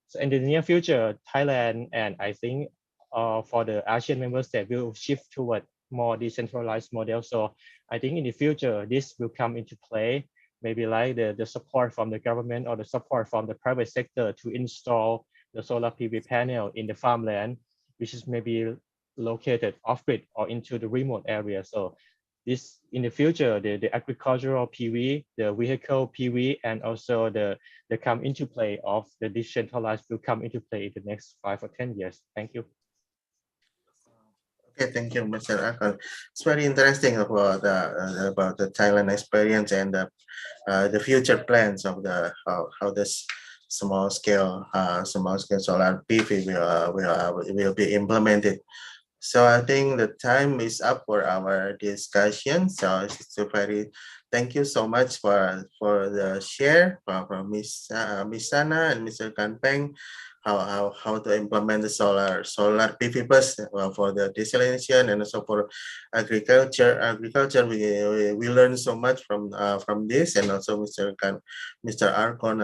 So in the near future, Thailand and I think for the ASEAN member states will shift toward more decentralized model. So I think in the future, this will come into play, maybe like the support from the government or the support from the private sector to install the solar PV panel in the farmland, which is maybe located off-grid or into the remote area. So this in the future, the agricultural PV, the vehicle PV, and also the come into play of the decentralized will come into play in the next 5 or 10 years. Thank you. Okay, thank you, Mr. Akon. It's very interesting about the Thailand experience and the future plans of how this small scale solar PV will be implemented So I think the time is up for our discussion. So it's a very thank you so much for the share from Miss Sana and Mr. Kanpeng, how to implement the solar PV bus for the desalination and also for agriculture. We learn so much from this, and also Mr. Arcon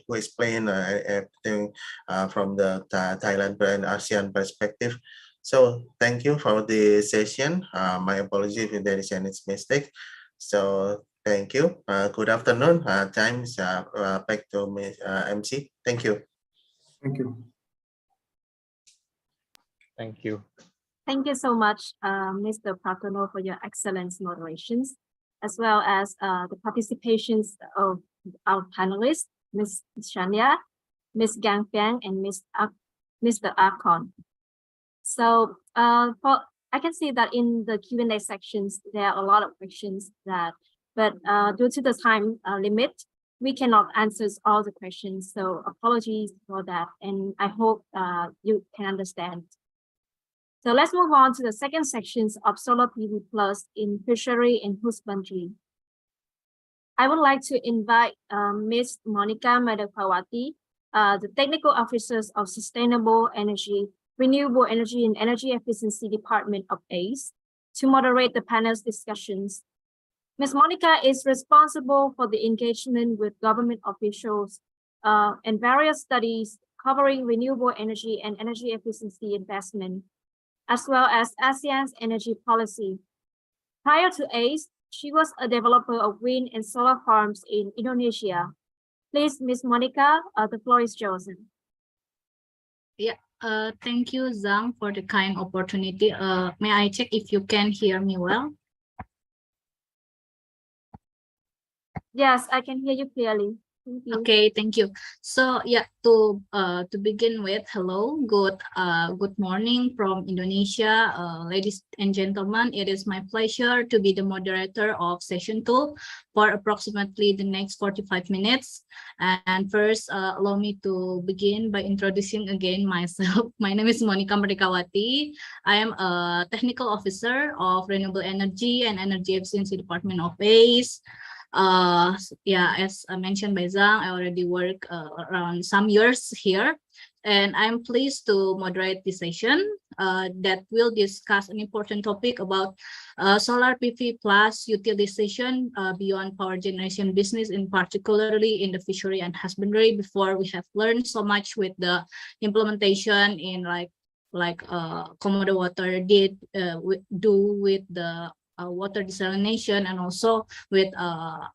who explained everything from the Thailand and ASEAN perspective. So thank you for the session. My apologies if there is any mistake. So thank you. Good afternoon. Time is back to me, MC. Thank you. Thank you. Thank you. Thank you so much, Mr. Pratono, for your excellent moderations, as well as the participations of our panelists, Ms. Shania, Ms. Gang Piang, and Mr. Akon. So I can see that in the Q&A sections, there are a lot of questions but due to the time limit, we cannot answer all the questions. So apologies for that. And I hope you can understand. So let's move on to the second sections of Solar PV Plus in fishery and husbandry. I would like to invite Ms. Monica Madakawati, the Technical Officers of Sustainable Energy, Renewable Energy and Energy Efficiency Department of ACE, to moderate the panel's discussions. Ms. Monica is responsible for the engagement with government officials and various studies covering renewable energy and energy efficiency investment, as well as ASEAN's energy policy. Prior to ACE, she was a developer of wind and solar farms in Indonesia. Please, Ms. Monica, the floor is yours. Yeah, thank you, Zhang, for the kind opportunity. May I check if you can hear me well? Yes, I can hear you clearly. Thank you. Okay, thank you. So yeah, to begin with, hello, good morning from Indonesia, ladies and gentlemen. It is my pleasure to be the moderator of session 2 for approximately the next 45 minutes. And first, allow me to begin by introducing again myself. My name is Monica Merdekawati. I am a technical officer of Renewable Energy and Energy Efficiency Department of ACE. Yeah, as mentioned by Zhang, I already work around some years here, and I'm pleased to moderate this session that will discuss an important topic about solar PV plus utilization beyond power generation business, in particularly in the fishery and husbandry. Before, we have learned so much with the implementation in like Komodo water did do with the water desalination, and also with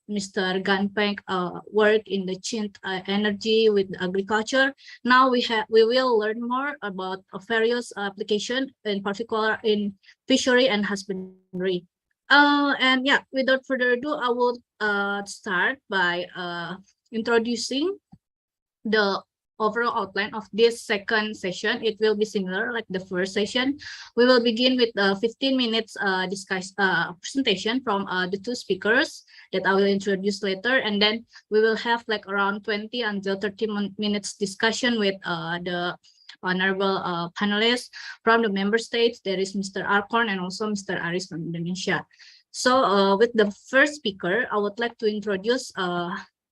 Mr. Ganpeng work in the Chint energy with agriculture. Now we will learn more about various application, in particular in fishery and husbandry. And yeah, without further ado, I will start by introducing the overall outline of this second session. It will be similar like the first session. We will begin with 15 minutes presentation from the two speakers that I will introduce later, and then we will have like around 20 until 30 minutes discussion with the honorable panelists from the member states. There is Mr. Arcon and also Mr. Aris from Indonesia. So with the first speaker, I would like to introduce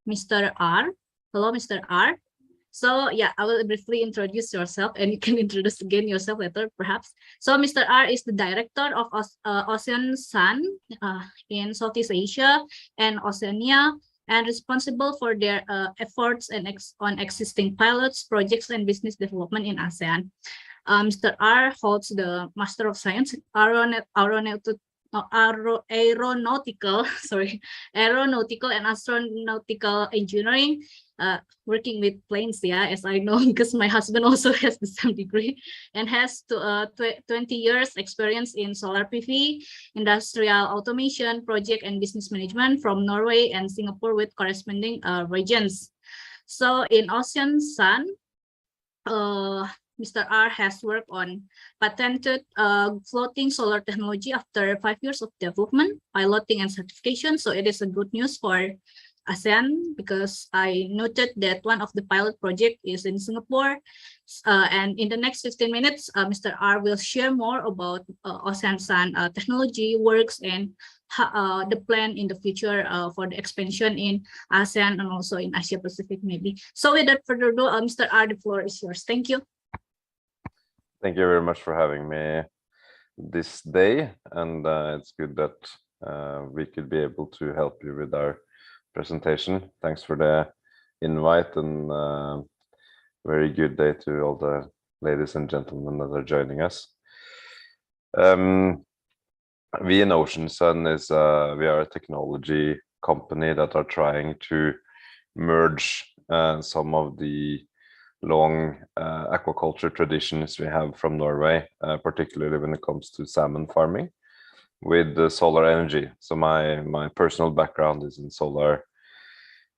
Mr. R. Hello, Mr. R. So yeah, I will briefly introduce yourself, and you can introduce again yourself later, perhaps. So Mr. R is the director of ASEAN-Centre in Southeast Asia and Oceania, and responsible for their efforts and on existing pilots, projects, and business development in ASEAN. Mr. R holds the Master of Science aeronautical and astronautical engineering, working with planes, yeah, as I know, because my husband also has the same degree, and has 20 years experience in solar PV, industrial automation, project and business management from Norway and Singapore with corresponding regions. So in ASEAN-Centre, Mr. R has worked on patented floating solar technology after 5 years of development, piloting, and certification. So it is a good news for ASEAN, because I noted that one of the pilot project is in Singapore. And in the next 15 minutes, Mr. R will share more about ASEAN Sun technology works and the plan in the future for the expansion in ASEAN and also in Asia Pacific maybe. So without further ado, Mr. R, the floor is yours. Thank you. Thank you very much for having me this day, and it's good that we could be able to help you with our presentation. Thanks for the invite, and very good day to all the ladies and gentlemen that are joining us. We in Ocean Sun we are a technology company that are trying to merge some of the long aquaculture traditions we have from Norway, particularly when it comes to salmon farming, with the solar energy. So my personal background is in solar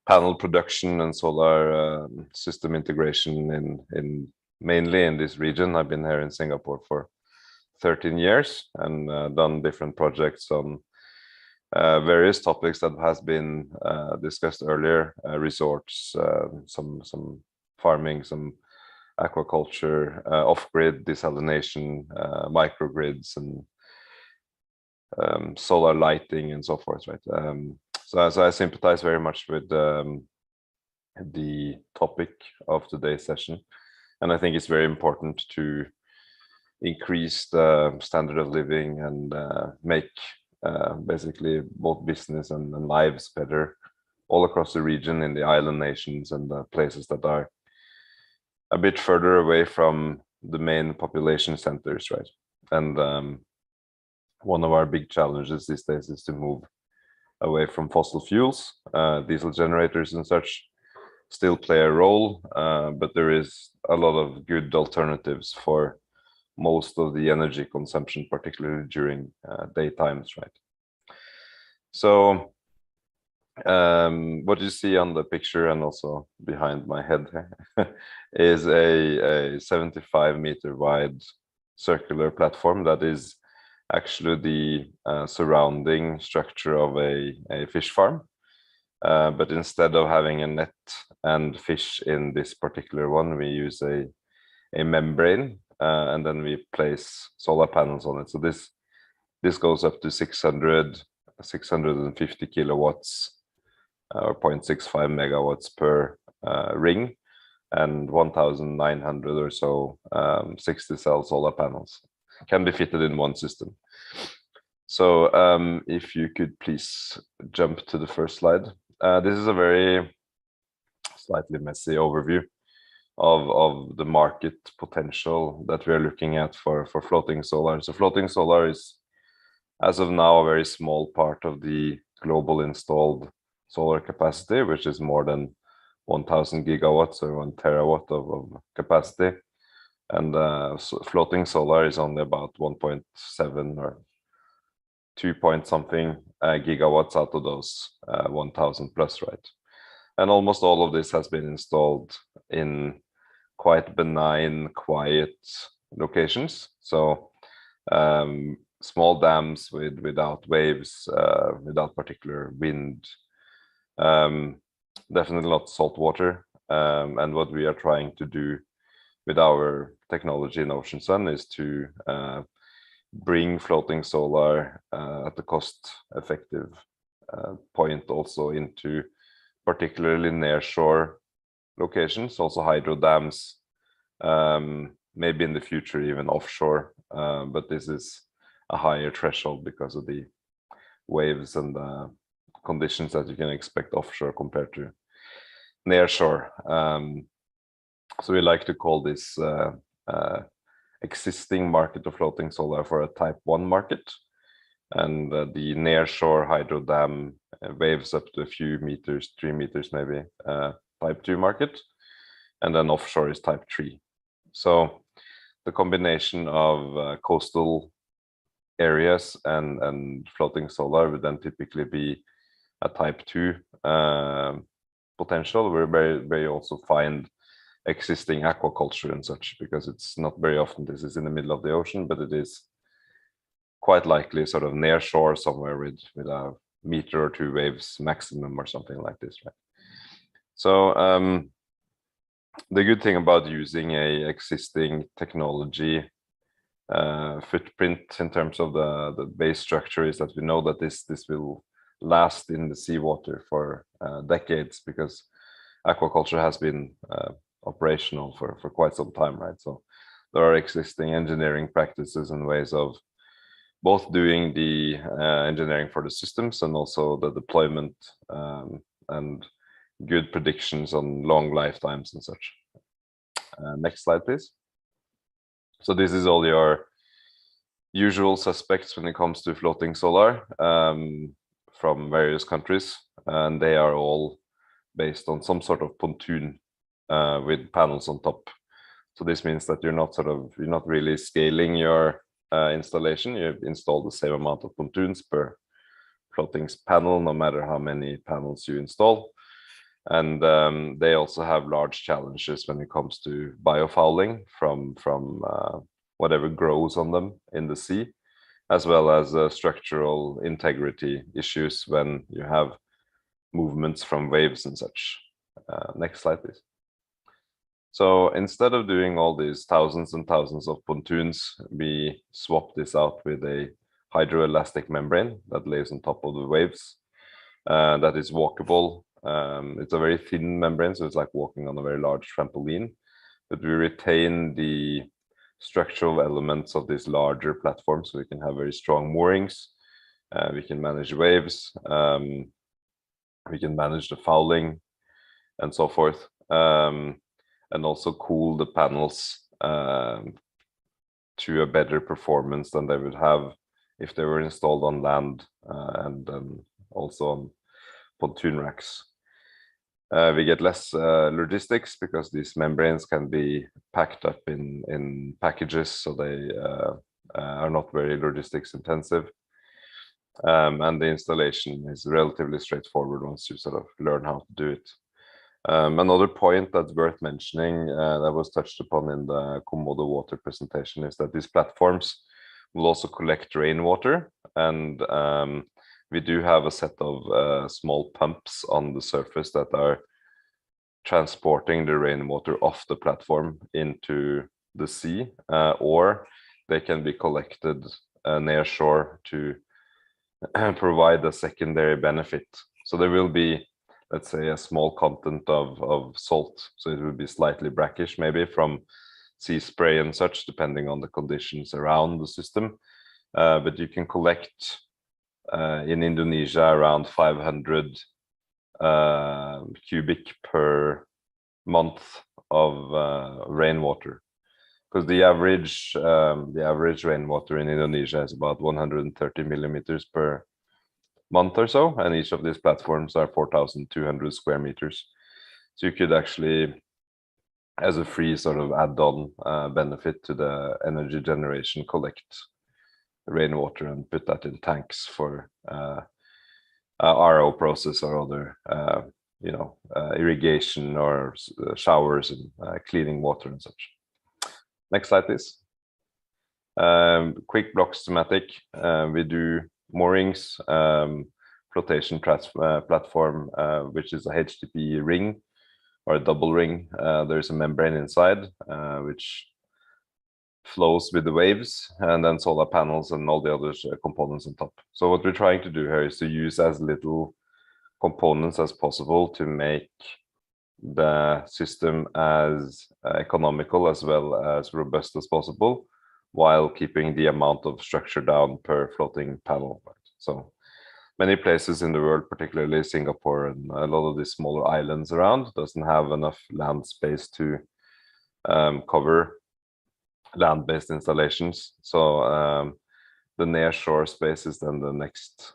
panel production and solar system integration in mainly in this region. I've been here in Singapore for 13 years and done different projects on various topics that has been discussed earlier, resorts, some farming, some aquaculture, off-grid desalination, microgrids, and solar lighting and so forth, right? So I sympathize very much with the topic of today's session, and I think it's very important to increase the standard of living and make basically both business and lives better all across the region, in the island nations and the places that are a bit further away from the main population centers, right? And one of our big challenges these days is to move away from fossil fuels. Diesel generators and such still play a role, but there is a lot of good alternatives for most of the energy consumption, particularly during daytimes, right? So what you see on the picture and also behind my head is a 75-meter wide circular platform that is actually the surrounding structure of a fish farm. But instead of having a net and fish in this particular one, we use a membrane, and then we place solar panels on it. So this goes up to 650 kilowatts or 0.65 megawatts per ring, and 1,900 or so 60-cell solar panels can be fitted in one system. So if you could please jump to the first slide. This is a very slightly messy overview of the market potential that we are looking at for floating solar. So floating solar is, as of now, a very small part of the global installed solar capacity, which is more than 1,000 gigawatts or 1 terawatt of capacity. And floating solar is only about 1.7 or 2 point something gigawatts out of those 1,000 plus, right? And almost all of this has been installed in quite benign, quiet locations. So small dams without waves, without particular wind, definitely not salt water. And what we are trying to do with our technology in Ocean Sun is to bring floating solar at the cost-effective point also into particularly near-shore locations, also hydro dams, maybe in the future even offshore, but this is a higher threshold because of the waves and the conditions that you can expect offshore compared to near-shore. So we like to call this existing market of floating solar for a type 1 market, and the near-shore hydro dam waves up to a few meters, 3 meters maybe, type 2 market, and then offshore is type 3. So the combination of coastal areas and floating solar would then typically be a type 2 potential, where you also find existing aquaculture and such, because it's not very often this is in the middle of the ocean, but it is quite likely sort of near shore somewhere with a meter or 2 waves maximum or something like this, right? So the good thing about using a existing technology footprint in terms of the base structure is that we know that this will last in the seawater for decades, because aquaculture has been operational for quite some time, right? So there are existing engineering practices and ways of both doing the engineering for the systems and also the deployment, and good predictions on long lifetimes and such. Next slide, please. So this is all your usual suspects when it comes to floating solar from various countries, and they are all based on some sort of pontoon with panels on top. So this means that you're not really scaling your installation. You install the same amount of pontoons per floating panel, no matter how many panels you install. And they also have large challenges when it comes to biofouling from whatever grows on them in the sea, as well as structural integrity issues when you have movements from waves and such. Next slide, please. So instead of doing all these thousands and thousands of pontoons, we swap this out with a hydroelastic membrane that lays on top of the waves, that is walkable. It's a very thin membrane, so it's like walking on a very large trampoline, but we retain the structural elements of this larger platform, so we can have very strong moorings, we can manage waves, we can manage the fouling and so forth, and also cool the panels to a better performance than they would have if they were installed on land, and also on pontoon racks. We get less logistics because these membranes can be packed up in packages, so they are not very logistics intensive. And the installation is relatively straightforward once you sort of learn how to do it. Another point that's worth mentioning that was touched upon in the Komodo water presentation is that these platforms will also collect rainwater, and we do have a set of small pumps on the surface that are transporting the rainwater off the platform into the sea, or they can be collected near shore to provide a secondary benefit. So there will be, let's say, a small content of salt, so it will be slightly brackish maybe from sea spray and such, depending on the conditions around the system. But you can collect in Indonesia around 500 cubic per month of rainwater, because the average rainwater in Indonesia is about 130 millimeters per month or so, and each of these platforms are 4,200 square meters. So you could actually, as a free sort of add-on benefit to the energy generation, collect rainwater and put that in tanks for RO process or other irrigation or showers and cleaning water and such. Next slide, please. Quick block schematic. We do moorings, flotation platform, which is a HDPE ring or a double ring. There's a membrane inside which flows with the waves, and then solar panels and all the other components on top. So what we're trying to do here is to use as little components as possible to make the system as economical as well as robust as possible, while keeping the amount of structure down per floating panel. So many places in the world, particularly Singapore and a lot of these smaller islands around, doesn't have enough land space to cover land-based installations. So the near-shore space is then the next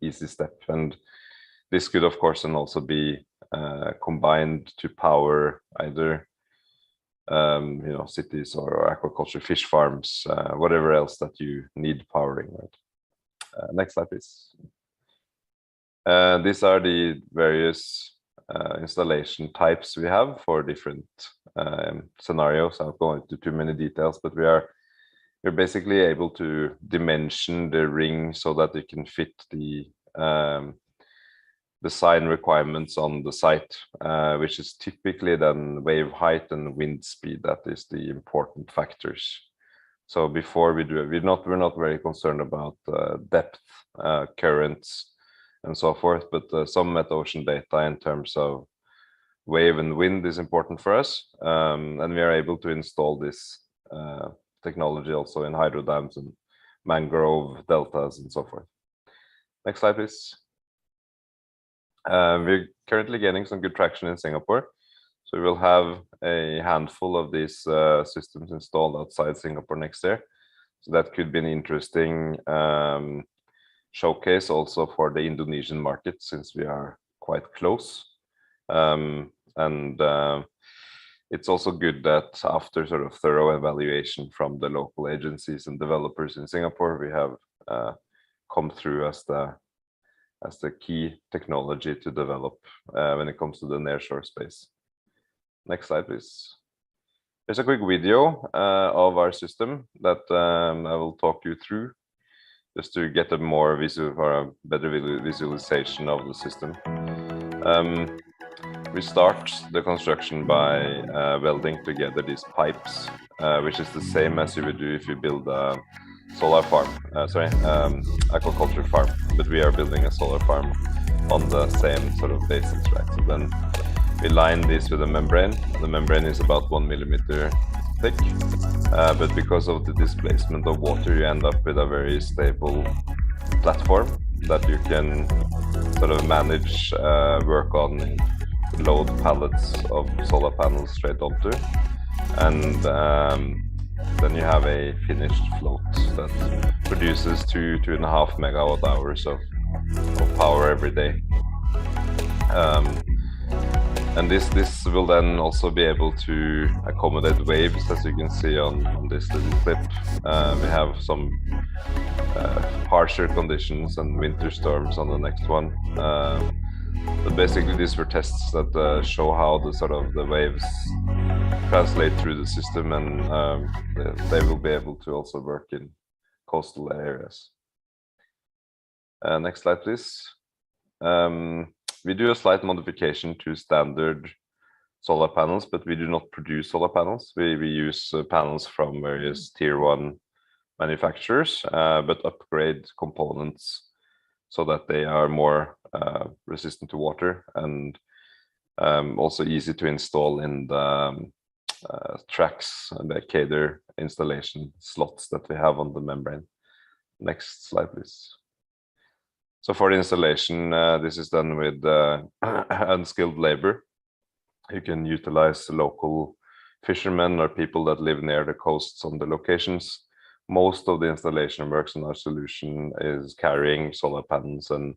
easy step. And this could, of course, then also be combined to power either cities or aquaculture, fish farms, whatever else that you need powering, right? Next slide, please. These are the various installation types we have for different scenarios. I'll go into too many details, but we are we're basically able to dimension the ring so that it can fit the design requirements on the site, which is typically then wave height and wind speed. That is the important factors. So before we do it, we're not very concerned about depth, currents, and so forth, but some meta-ocean data in terms of wave and wind is important for us, and we are able to install this technology also in hydro dams and mangrove deltas and so forth. Next slide, please. We're currently getting some good traction in Singapore. So we will have a handful of these systems installed outside Singapore next year. So that could be an interesting showcase also for the Indonesian market, since we are quite close. It's also good that after sort of thorough evaluation from the local agencies and developers in Singapore, we have come through as the key technology to develop when it comes to the nearshore space. Next slide, please. There's a quick video of our system that I will talk you through, just to get a more visual or a better visualization of the system. We start the construction by welding together these pipes, which is the same as you would do if you build a solar farm, aquaculture farm, but we are building a solar farm on the same sort of basis, right? So then we line this with a membrane. The membrane is about 1 millimeter thick, but because of the displacement of water, you end up with a very stable platform that you can sort of manage, work on, load pallets of solar panels straight onto, and then you have a finished float that produces 2.5 megawatt hours of power every day. And this will then also be able to accommodate waves, as you can see on this little clip. We have some harsher conditions and winter storms on the next one. But basically these were tests that show how the waves translate through the system, and they will be able to also work in coastal areas. Next slide, please. We do a slight modification to standard solar panels, but we do not produce solar panels. We use panels from various tier 1 manufacturers, but upgrade components so that they are more resistant to water, and also easy to install in the tracks and the CADR installation slots that we have on the membrane. Next slide, please. So for the installation, this is done with unskilled labor. You can utilize local fishermen or people that live near the coasts on the locations. Most of the installation works in our solution is carrying solar panels and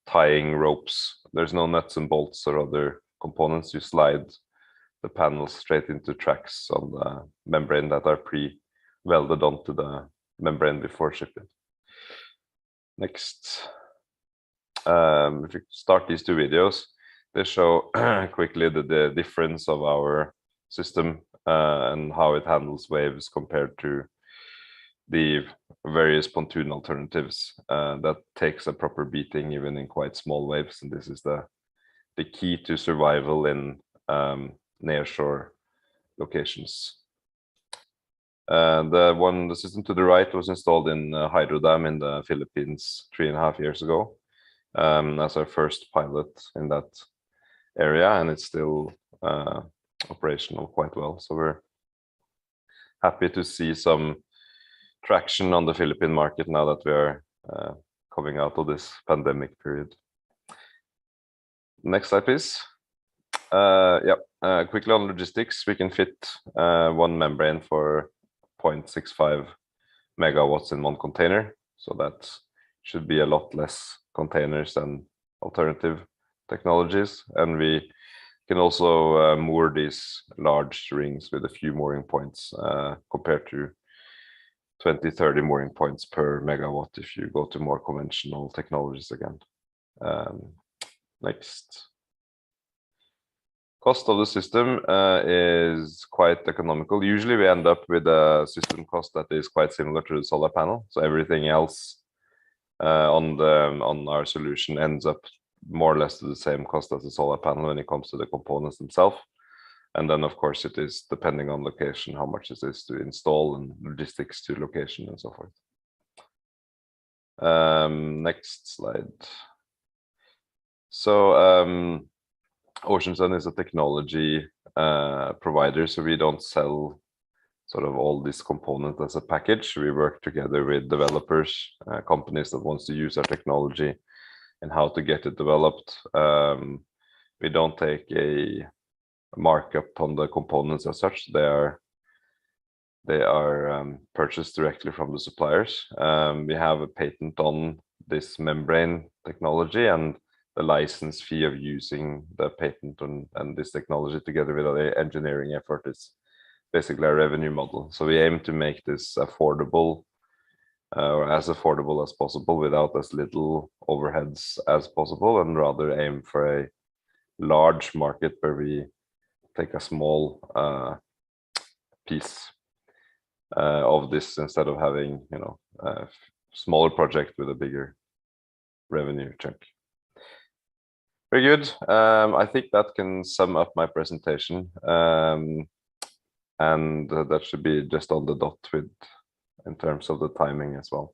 tying ropes. There's no nuts and bolts or other components. You slide the panels straight into tracks on the membrane that are pre-welded onto the membrane before shipping. Next. If you start these two videos, they show quickly the difference of our system and how it handles waves compared to the various pontoon alternatives that takes a proper beating even in quite small waves. And this is the key to survival in nearshore locations. The system to the right was installed in Hydro Dam in the Philippines 3.5 years ago. As our first pilot in that area, and it's still operational quite well. So we're happy to see some traction on the Philippine market now that we are coming out of this pandemic period. Next slide, please. Quickly on logistics, we can fit one membrane for 0.65 megawatts in one container. So that should be a lot less containers than alternative technologies, and we can also moor these large rings with a few mooring points compared to 20-30 mooring points per megawatt if you go to more conventional technologies again. Next. Cost of the system is quite economical. Usually we end up with a system cost that is quite similar to the solar panel. So everything else on our solution ends up more or less to the same cost as the solar panel when it comes to the components themselves. And then of course it is depending on location, how much it is to install and logistics to location and so forth. Next slide. So Ocean Sun is a technology provider, so we don't sell sort of all these components as a package. We work together with developers, companies that wants to use our technology and how to get it developed. We don't take a markup on the components as such. They are purchased directly from the suppliers. We have a patent on this membrane technology, and the license fee of using the patent and this technology together with the engineering effort is basically a revenue model. So we aim to make this affordable or as affordable as possible without as little overheads as possible, and rather aim for a large market where we take a small piece of this instead of having, you know, a smaller project with a bigger revenue chunk. Very good. I think that can sum up my presentation, and that should be just on the dot with in terms of the timing as well.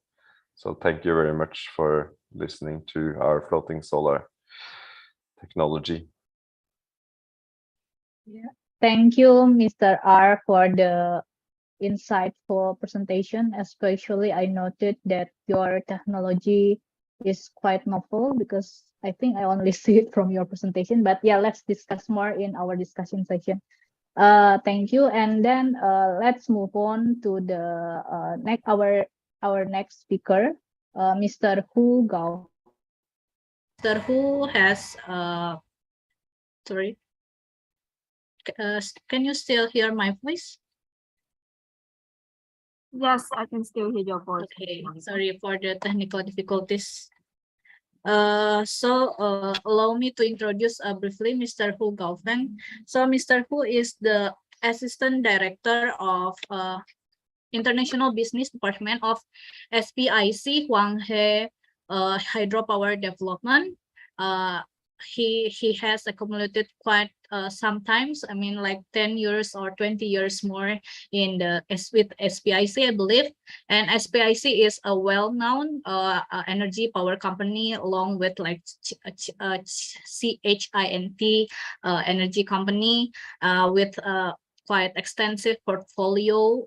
So thank you very much for listening to our floating solar technology. Yeah. Thank you, Mr. R, for the insightful presentation. Especially, I noted that your technology is quite novel, because I think I only see it from your presentation. But yeah, let's discuss more in our discussion section. Thank you. And then let's move on to the our next speaker, Mr. Hu Gao. Mr. Hu has sorry. Can you still hear my voice? Yes, I can still hear your voice. Okay, sorry for the technical difficulties. Allow me to introduce briefly Mr. Hu Gaofeng. So Mr. Hu is the Assistant Director of International Business Department of SPIC Hwanghae Hydropower Development. He has accumulated quite sometimes, I mean, like 10 years or 20 years more in the with SPIC, I believe. And SPIC is a well-known energy power company, along with like CHINT energy company with quite extensive portfolio,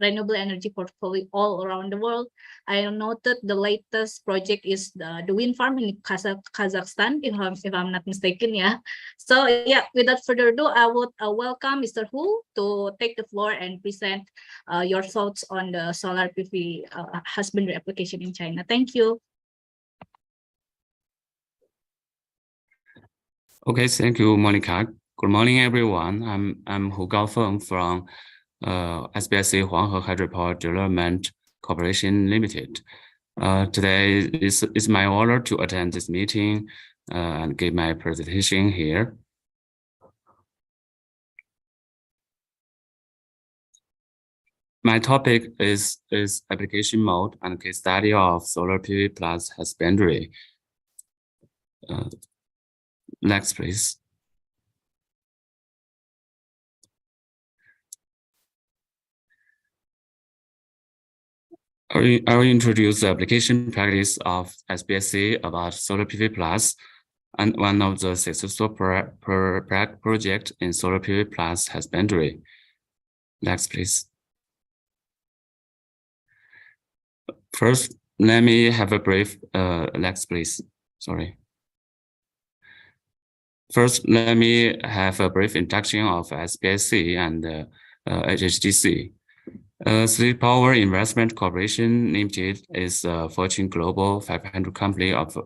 renewable energy portfolio all around the world. I noted the latest project is the wind farm in Kazakhstan, if I'm not mistaken. Yeah. So yeah, without further ado, I would welcome Mr. Hu to take the floor and present your thoughts on the solar PV husbandry application in China. Thank you. Okay, thank you, Monica. Good morning, everyone. I'm Hu Gaofeng from SPIC Hwanghae Hydropower Development Corporation Limited. Today it's my honor to attend this meeting and give my presentation here. My topic is application mode and case study of solar PV plus husbandry. Next, please. I will introduce the application practice of SPIC about solar PV plus and one of the successful project in solar PV plus husbandry. Next, please. First, let me have a brief, next, please. Sorry. First, let me have a brief introduction of SPIC and HHDC. Sleep Power Investment Corporation Limited is a Fortune Global 500 company of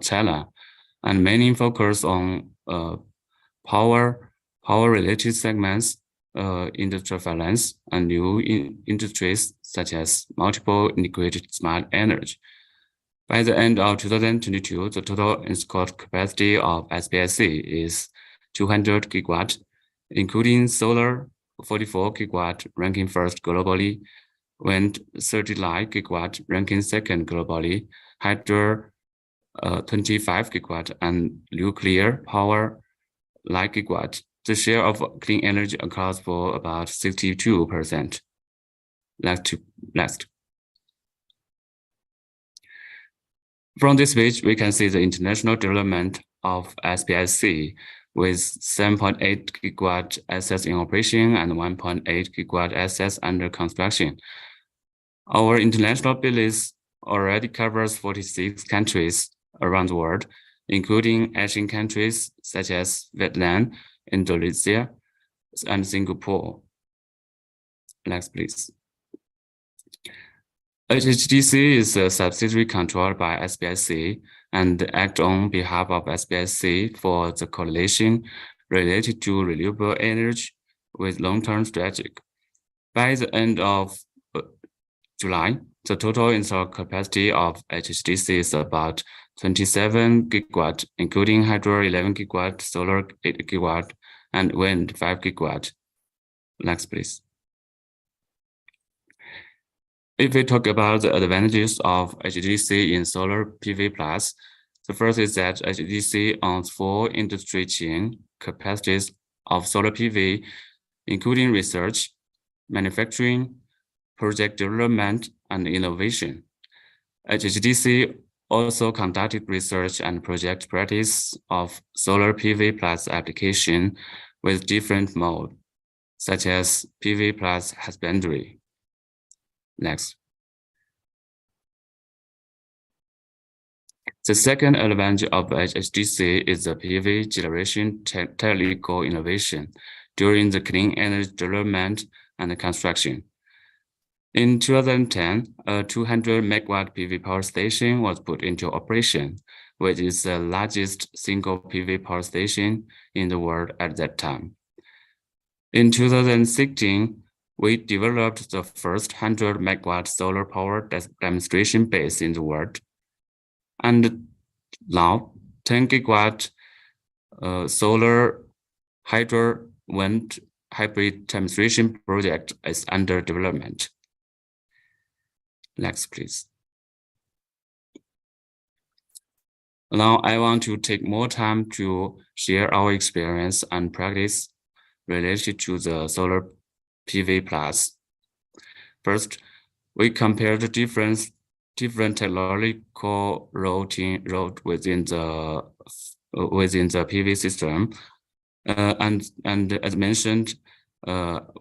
China, and mainly focus on power-related segments, industrial finance, and new industries such as multiple integrated smart energy. By the end of 2022, the total installed capacity of SPIC is 200 gigawatt, including solar 44 gigawatt, ranking first globally, wind 39 gigawatt, ranking second globally, hydro 25 gigawatt, and nuclear power 9 gigawatt. The share of clean energy accounts for about 62%. Next. From this page, we can see the international development of SPIC with 7.8 gigawatt assets in operation and 1.8 gigawatt assets under construction. Our international business already covers 46 countries around the world, including Asian countries such as Vietnam, Indonesia, and Singapore. Next, please. HHDC is a subsidiary controlled by SPIC and act on behalf of SPIC for the coalition related to renewable energy with long-term strategy. By the end of July, the total installed capacity of HHDC is about 27 gigawatt, including hydro 11 gigawatt, solar 8 gigawatt, and wind 5 gigawatt. Next, please. If we talk about the advantages of HHDC in solar PV plus, the first is that HHDC owns 4 industry chain capacities of solar PV, including research, manufacturing, project development, and innovation. HHDC also conducted research and project practice of solar PV plus application with different modes, such as PV plus husbandry. Next. The second advantage of HHDC is the PV generation technical innovation during the clean energy development and construction. In 2010, a 200 megawatt PV power station was put into operation, which is the largest single PV power station in the world at that time. In 2016, we developed the first 100 megawatt solar power demonstration base in the world. And now 10 gigawatt solar hydro wind hybrid demonstration project is under development. Next, please. Now I want to take more time to share our experience and practice related to the solar PV plus. First, we compare the different technological road within the PV system, and as mentioned,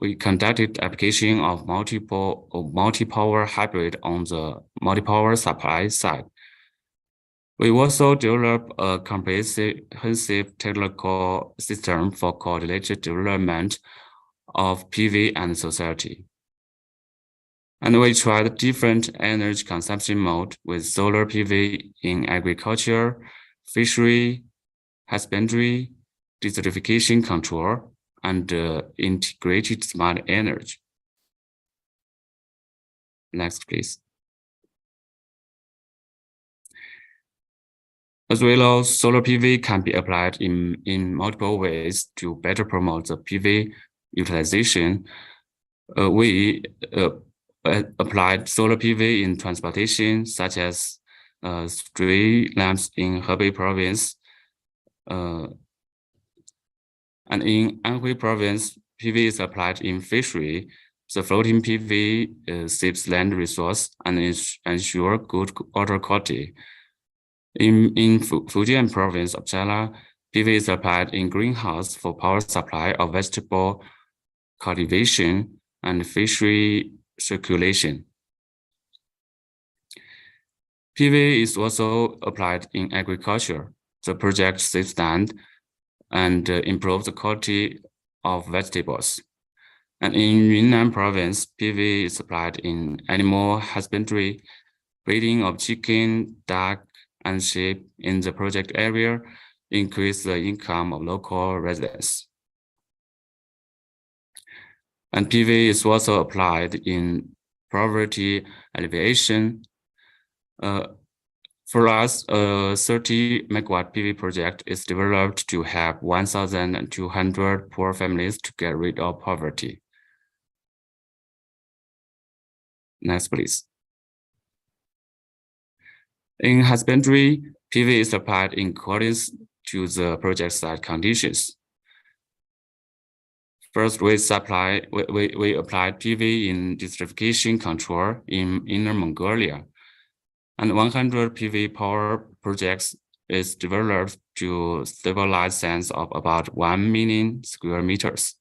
we conducted application of multi-power hybrid on the multi-power supply side. We also developed a comprehensive technical system for coordinated development of PV and society. And we tried different energy consumption mode with solar PV in agriculture, fishery, husbandry, desertification control, and integrated smart energy. Next, please. As well as solar PV can be applied in multiple ways to better promote the PV utilization. We applied solar PV in transportation, such as street lamps in Hebei province. And in Anhui province, PV is applied in fishery. The floating PV saves land resource and ensure good water quality. In Fujian province of China, PV is applied in greenhouse for power supply of vegetable cultivation and fishery circulation. PV is also applied in agriculture. The project saves land and improves the quality of vegetables. And in Yunnan province, PV is applied in animal husbandry, breeding of chicken, duck, and sheep in the project area, increase the income of local residents. And PV is also applied in poverty alleviation. For us, a 30 megawatt PV project is developed to help 1,200 poor families to get rid of poverty. Next, please. In husbandry, PV is applied in accordance to the project site conditions. First, we applied PV in desertification control in Inner Mongolia, and 100 PV power projects is developed to stabilize sands of about 1 million square meters.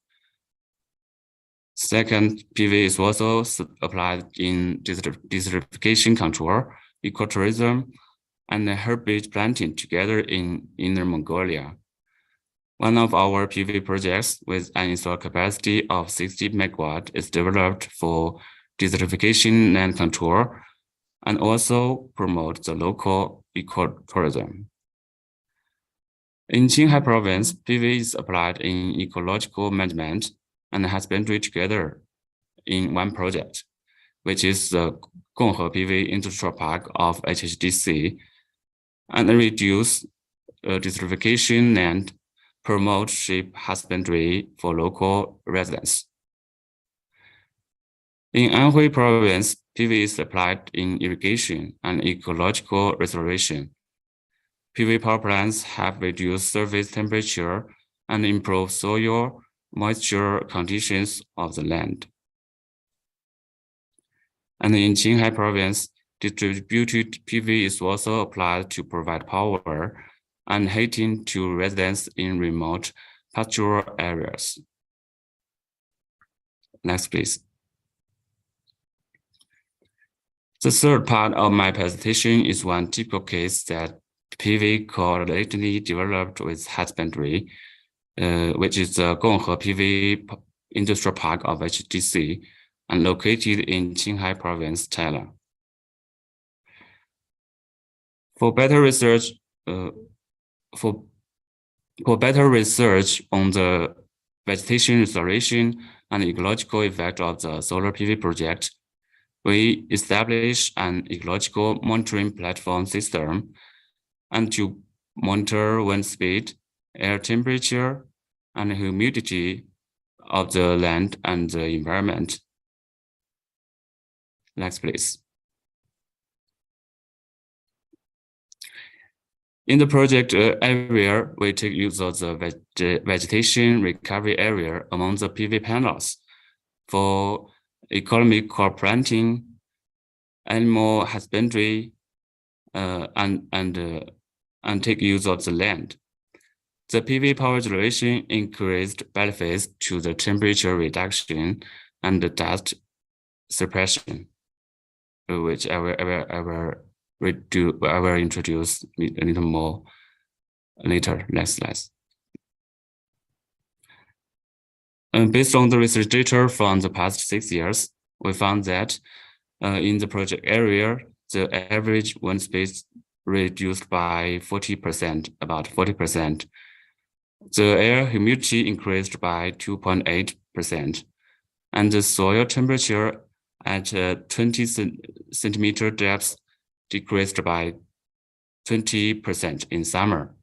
Second, PV is also applied in desertification control, ecotourism, and herbage planting together in Inner Mongolia. One of our PV projects with an installed capacity of 60 megawatt is developed for desertification land control and also promote the local ecotourism. In Qinghai province, PV is applied in ecological management and husbandry together in one project, which is the Gonghe PV Industrial Park of HHDC, and reduce desertification and promote sheep husbandry for local residents. In Anhui province, PV is applied in irrigation and ecological restoration. PV power plants have reduced surface temperature and improved soil moisture conditions of the land. And in Qinghai province, distributed PV is also applied to provide power and heating to residents in remote pastoral areas. Next, please. The third part of my presentation is one typical case that PV coordinatedly developed with husbandry, which is the Gonghe PV Industrial Park of HDC and located in Qinghai Province, Thailand. For better research on the vegetation restoration and ecological effect of the solar PV project, we established an ecological monitoring platform system and to monitor wind speed, air temperature, and humidity of the land and the environment. Next, please. In the project area, we take use of the vegetation recovery area among the PV panels for ecological planting, animal husbandry, and take use of the land. The PV power generation increased benefits to the temperature reduction and the dust suppression, which I will introduce a little more later. Next slide. Based on the research data from the past 6 years, we found that in the project area, the average wind speed reduced by 40%, about 40%. The air humidity increased by 2.8%, and the soil temperature at 20 centimeter depth decreased by 20% in summer.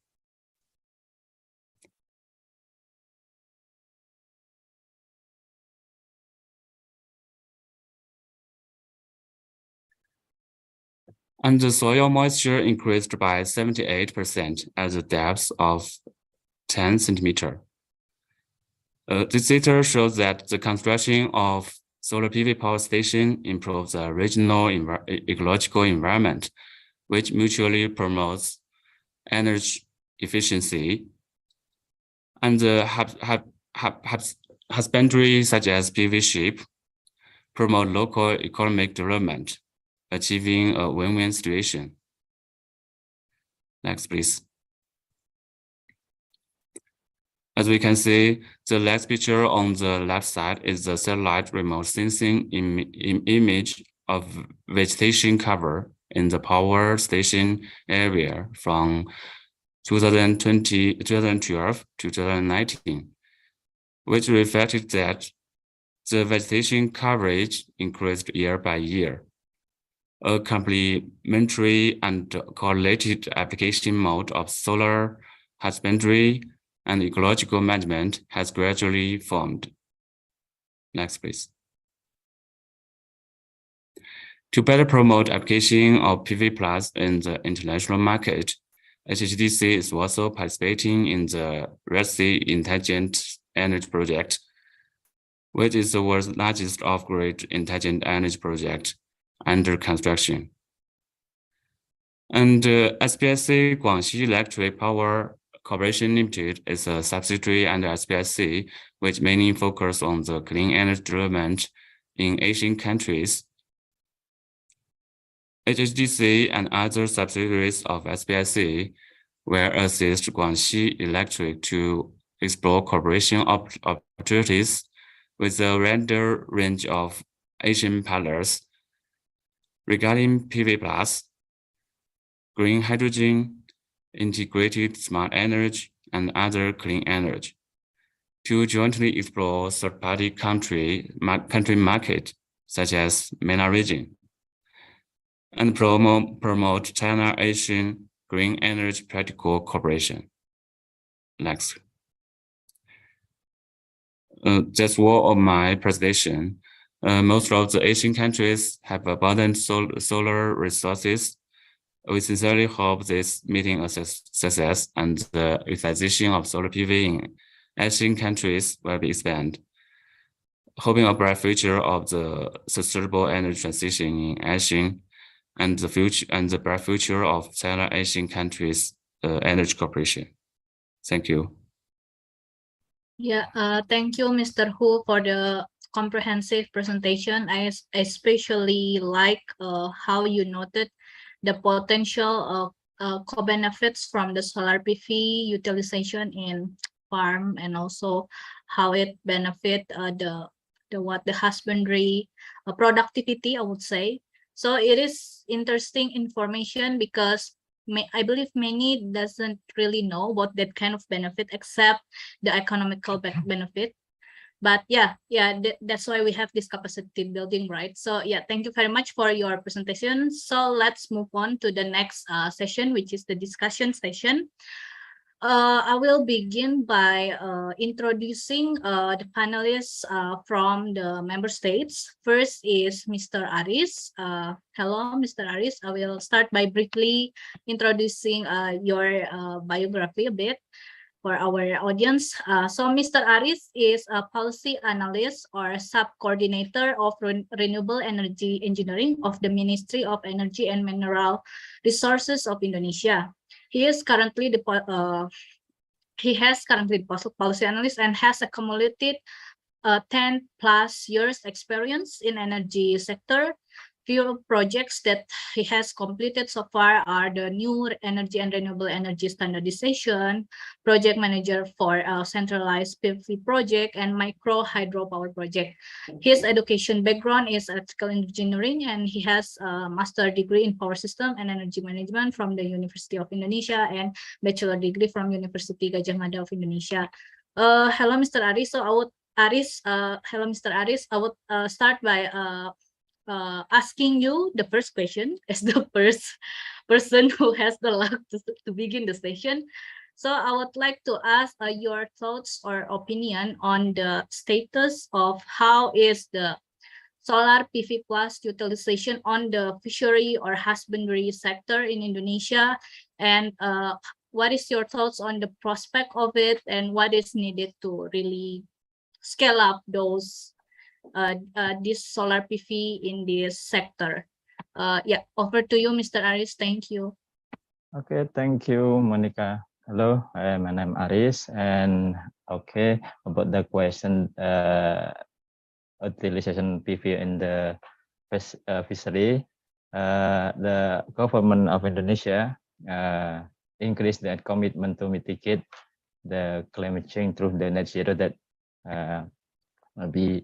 And the soil moisture increased by 78% at the depth of 10 centimeter. This data shows that the construction of solar PV power station improves the regional ecological environment, which mutually promotes energy efficiency. And the husbandry, such as PV sheep, promote local economic development, achieving a win-win situation. Next, please. As we can see, the last picture on the left side is the satellite remote sensing image of vegetation cover in the power station area from 2012 to 2019, which reflected that the vegetation coverage increased year by year. A complementary and correlated application mode of solar husbandry and ecological management has gradually formed. Next, please. To better promote application of PV Plus in the international market, HHDC is also participating in the Red Sea Intelligent Energy Project, which is the world's largest off-grid intelligent energy project under construction. And SPIC Guangxi Electric Power Corporation Limited is a subsidiary under SPIC, which mainly focuses on the clean energy development in Asian countries. HHDC and other subsidiaries of SPIC will assist Guangxi Electric to explore cooperation opportunities with a wider range of Asian partners regarding PV Plus, green hydrogen, integrated smart energy, and other clean energy, to jointly explore third-party country market, such as MENA region, and promote China-Asian green energy practical cooperation. Next. That's all of my presentation. Most of the Asian countries have abundant solar resources. We sincerely hope this meeting a success and the utilization of solar PV in Asian countries will be expanded, hoping a bright future of the sustainable energy transition in Asian and the bright future of China-Asian countries energy cooperation. Thank you. Yeah, thank you, Mr. Hu, for the comprehensive presentation. I especially like how you noted the potential of co-benefits from the solar PV utilization in farm, and also how it benefit the husbandry productivity, I would say. So it is interesting information, because I believe many doesn't really know about that kind of benefit except the economical benefit. But that's why we have this capacity building, right? So yeah, thank you very much for your presentation. So let's move on to the next session, which is the discussion session. I will begin by introducing the panelists from the member states. First is Mr. Aris. Hello, Mr. Aris. I will start by briefly introducing your biography a bit for our audience. So Mr. Aris is a policy analyst or sub-coordinator of renewable energy engineering of the Ministry of Energy and Mineral Resources of Indonesia. He has currently the policy analyst and has accumulated 10 plus years experience in energy sector. Few projects that he has completed so far are the new energy and renewable energy standardization, project manager for a centralized PV project, and micro hydropower project. His education background is electrical engineering, and he has a master degree in power system and energy management from the University of Indonesia and bachelor degree from University Gadjah Mada of Indonesia. Hello, Mr. Aris. So hello, Mr. Aris. I would start by asking you the first question as the first person who has the luck to begin the session. So I would like to ask your thoughts or opinion on the status of how is the solar PV plus utilization on the fishery or husbandry sector in Indonesia, and what is your thoughts on the prospect of it, and what is needed to really scale up those this solar PV in this sector. Yeah, over to you, Mr. Aris. Thank you. Okay, thank you, Monica. Hello, my name is Aris, and okay, about the question, utilization PV in the fishery, the government of Indonesia increased that commitment to mitigate the climate change through the net zero that will be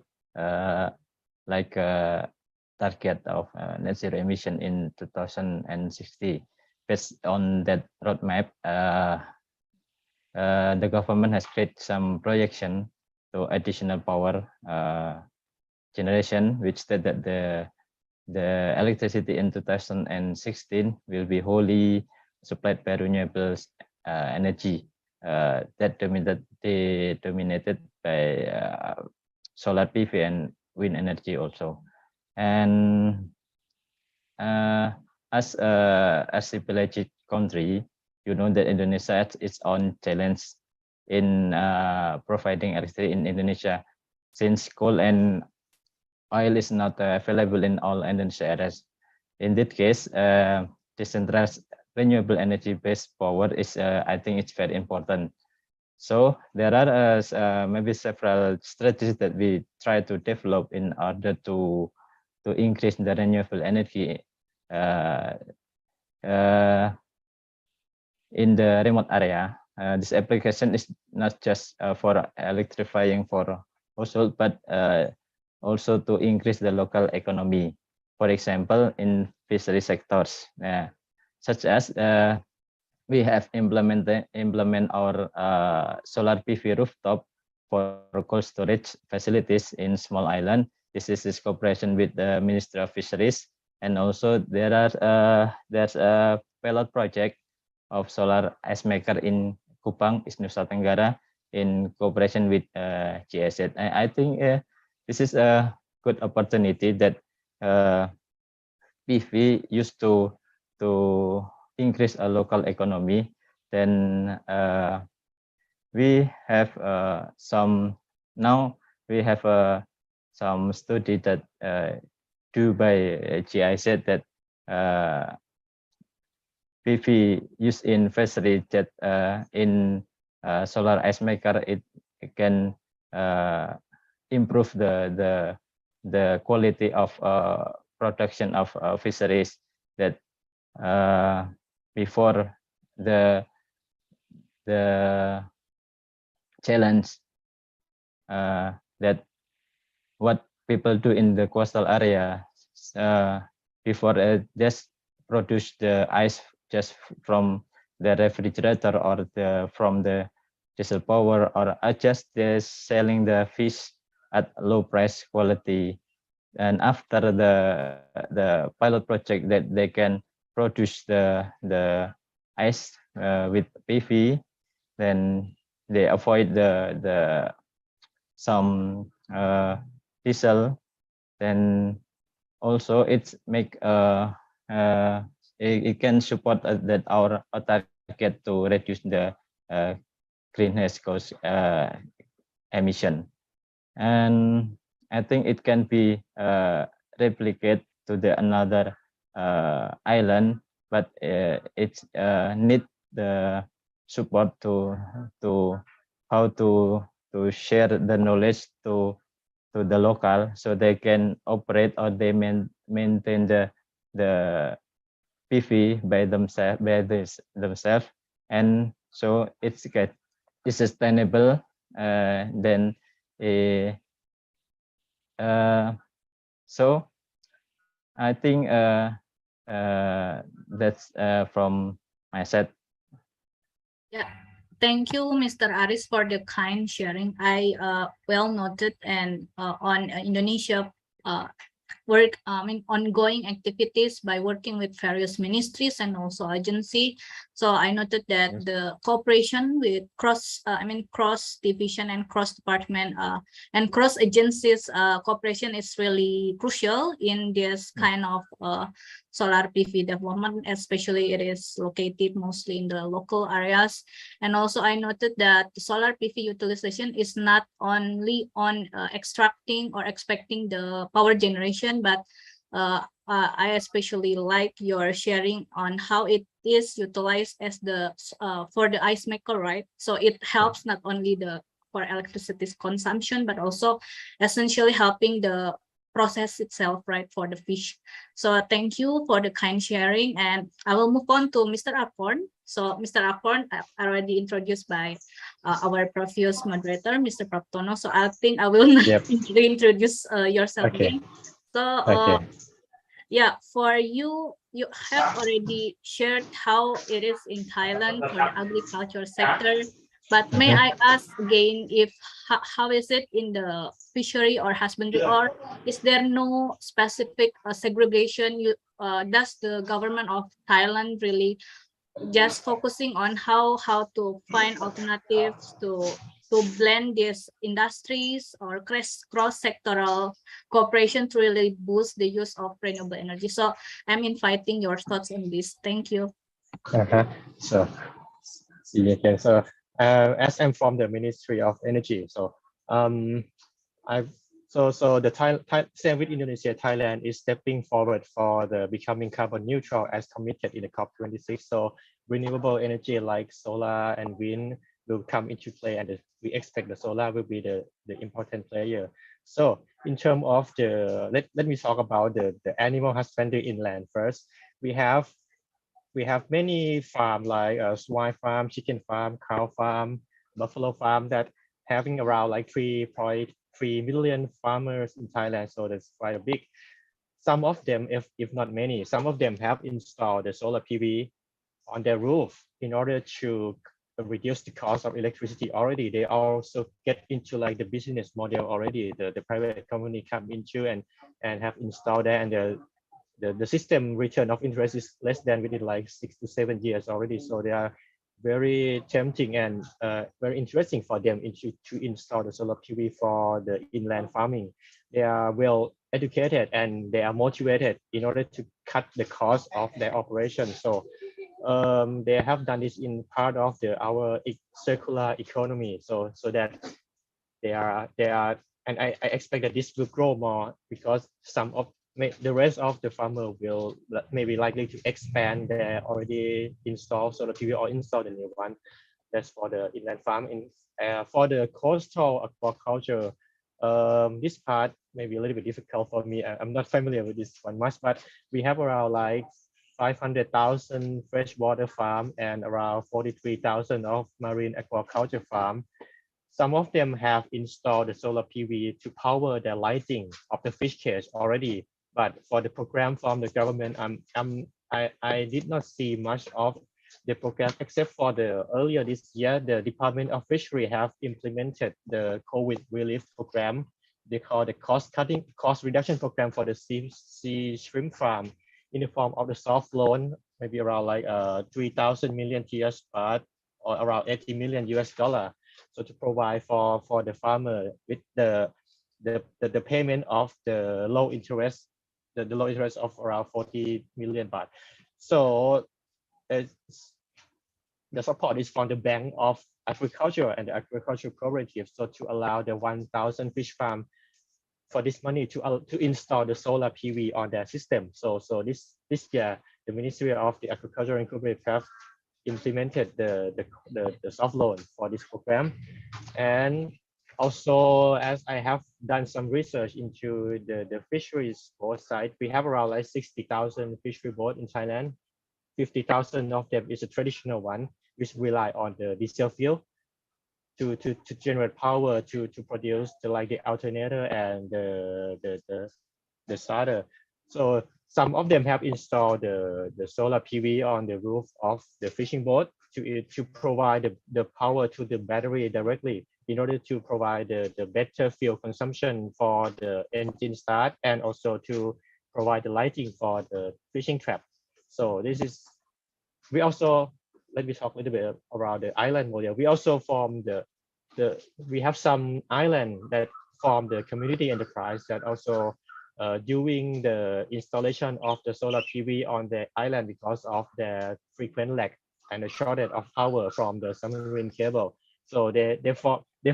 like a target of net zero emission in 2060. Based on that roadmap, the government has created some projection to additional power generation, which said that the the electricity in 2016 will be wholly supplied by renewable energy that dominated by solar PV and wind energy also. And as a civilized country, you know that Indonesia has its own challenge in providing electricity in Indonesia, since coal and oil is not available in all Indonesia areas. In that case, decentralized renewable energy-based power is, I think, it's very important. So there are maybe several strategies that we try to develop in order to increase the renewable energy in the remote area. This application is not just for electrifying for household, but also to increase the local economy. For example, in fishery sectors, such as we have implement our solar PV rooftop for cold storage facilities in small island. This is this cooperation with the Ministry of Fisheries, and also there's a pilot project of solar ice maker in Kupang, Nusa Tenggara, in cooperation with GIZ. I think this is a good opportunity that PV used to increase a local economy. Then we have some study that do by GIZ that PV used in fishery that in solar ice maker, it can improve the quality of production of fisheries that before the challenge that what people do in the coastal area before just produce the ice just from the refrigerator or from the diesel power, or just selling the fish at low price quality. And after the pilot project that they can produce the ice with PV, then they avoid the some diesel. Then also it's make it can support that our target to reduce the greenhouse gas emission. And I think it can be replicated to the another island, but it's need the support to how to share the knowledge to the local, so they can operate or they maintain the PV by themselves, and so it's sustainable. Then so I think that's from my side. Yeah, thank you, Mr. Aris, for the kind sharing. I well noted and on Indonesia ongoing activities by working with various ministries and also agency. So I noted that the cooperation with cross division and cross department and cross agencies cooperation is really crucial in this kind of solar PV development, especially it is located mostly in the local areas. And also I noted that the solar PV utilization is not only on extracting or expecting the power generation, but I especially like your sharing on how it is utilized as the for the ice maker, right? So it helps not only for electricity consumption, but also essentially helping the process itself, right, for the fish. So thank you for the kind sharing, and I will move on to Mr. Aporn. So Mr. Aporn already introduced by our previous moderator, Mr. Praptono. So I think I will not reintroduce yourself again. So yeah, for you have already shared how it is in Thailand for the agriculture sector, But may I ask again if how is it in the fishery or husbandry, or is there no specific segregation? Does the government of Thailand really just focusing on how to find alternatives to blend these industries, or cross-sectoral cooperation to really boost the use of renewable energy? So I'm inviting your thoughts on this. Thank you. So, see you again. So, as I'm from the Ministry of Energy, so same with Indonesia, Thailand is stepping forward for the becoming carbon neutral as committed in the COP26. So renewable energy like solar and wind will come into play, and we expect the solar will be the important player. So in terms of the, let me talk about the animal husbandry inland first. We have many farms like swine farm, chicken farm, cow farm, buffalo farm that having around like 3.3 million farmers in Thailand. So that's quite big. Some of them, if not many, some of them have installed the solar PV on their roof in order to reduce the cost of electricity already. They also get into like the business model already. The private company come into and have installed there, and the system return of interest is less than within like 6 to 7 years already. So they are very tempting and very interesting for them to install the solar PV for the inland farming. They are well educated and they are motivated in order to cut the cost of their operation. So they have done this in part of our circular economy. So that they are, and I expect that this will grow more, because the rest of the farmer will maybe likely to expand their already installed solar PV or install the new one. That's for the inland farm. For the coastal aquaculture, this part may be a little bit difficult for me. I'm not familiar with this one much, but we have around like 500,000 freshwater farm and around 43,000 of marine aquaculture farm. Some of them have installed the solar PV to power the lighting of the fish cage already. But for the program from the government, I did not see much of the program, except for earlier this year, the Department of Fishery have implemented the COVID relief program. They call the cost reduction program for the sea shrimp farm in the form of the soft loan, maybe around like 3,000 million TS baht, or around 80 million US dollar. So to provide for the farmer with the payment of the low interest, the low interest of around 40 million baht. So the support is from the Bank of Agriculture and the Agriculture Cooperative. So to allow the 1,000 fish farm for this money to install the solar PV on their system. So this year, the Ministry of the Agriculture and Cooperative have implemented the soft loan for this program. And also, as I have done some research into the fisheries boat side, we have around like 60,000 fishery boats in Thailand. 50,000 of them is a traditional one, which rely on the diesel fuel to generate power to produce the alternator and the starter. So some of them have installed the solar PV on the roof of the fishing boat to provide the power to the battery directly, in order to provide the better fuel consumption for the engine start, and also to provide the lighting for the fishing trap. So let me talk a little bit around the island model. We also form we have some island that form the community enterprise that also doing the installation of the solar PV on the island because of the frequent lag and the shortage of power from the submarine cable. So they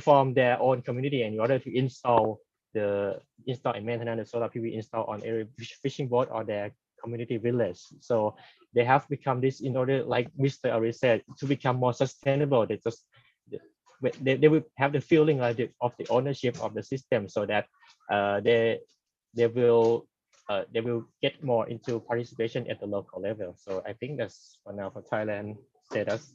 form their own community in order to install and maintain the solar PV install on every fishing boat or their community village. So they have become this in order, like Mr. Ari said, to become more sustainable. They will have the feeling of the ownership of the system, so that they will get more into participation at the local level. So I think that's for now for Thailand status.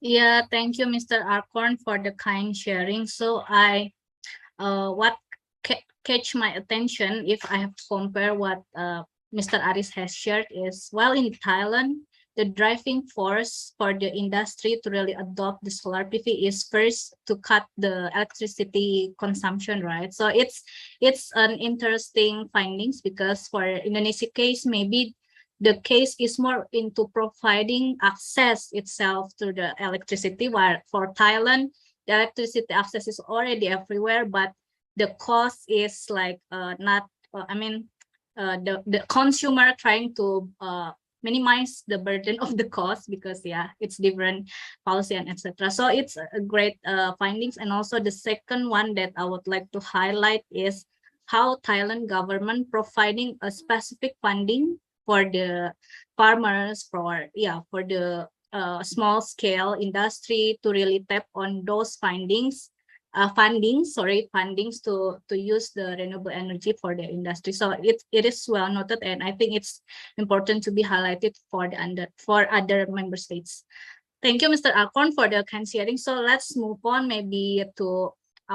Yeah, thank you, Mr. Arkorn, for the kind sharing. So what catch my attention, if I have to compare what Mr. Aris has shared, is while in Thailand, the driving force for the industry to really adopt the solar PV is first to cut the electricity consumption, right? So it's an interesting findings, because for Indonesia case, maybe the case is more into providing access itself to the electricity, while for Thailand, the electricity access is already everywhere, but the cost is like not, the consumer trying to minimize the burden of the cost, because yeah, it's different policy and etc. So it's a great findings. And also the second one that I would like to highlight is how Thailand government providing a specific funding for the farmers, for the small scale industry to really tap on those fundings to use the renewable energy for the industry. So it is well noted, and I think it's important to be highlighted for other member states. Thank you, Mr. Alcorn, for the kind sharing. So let's move on. I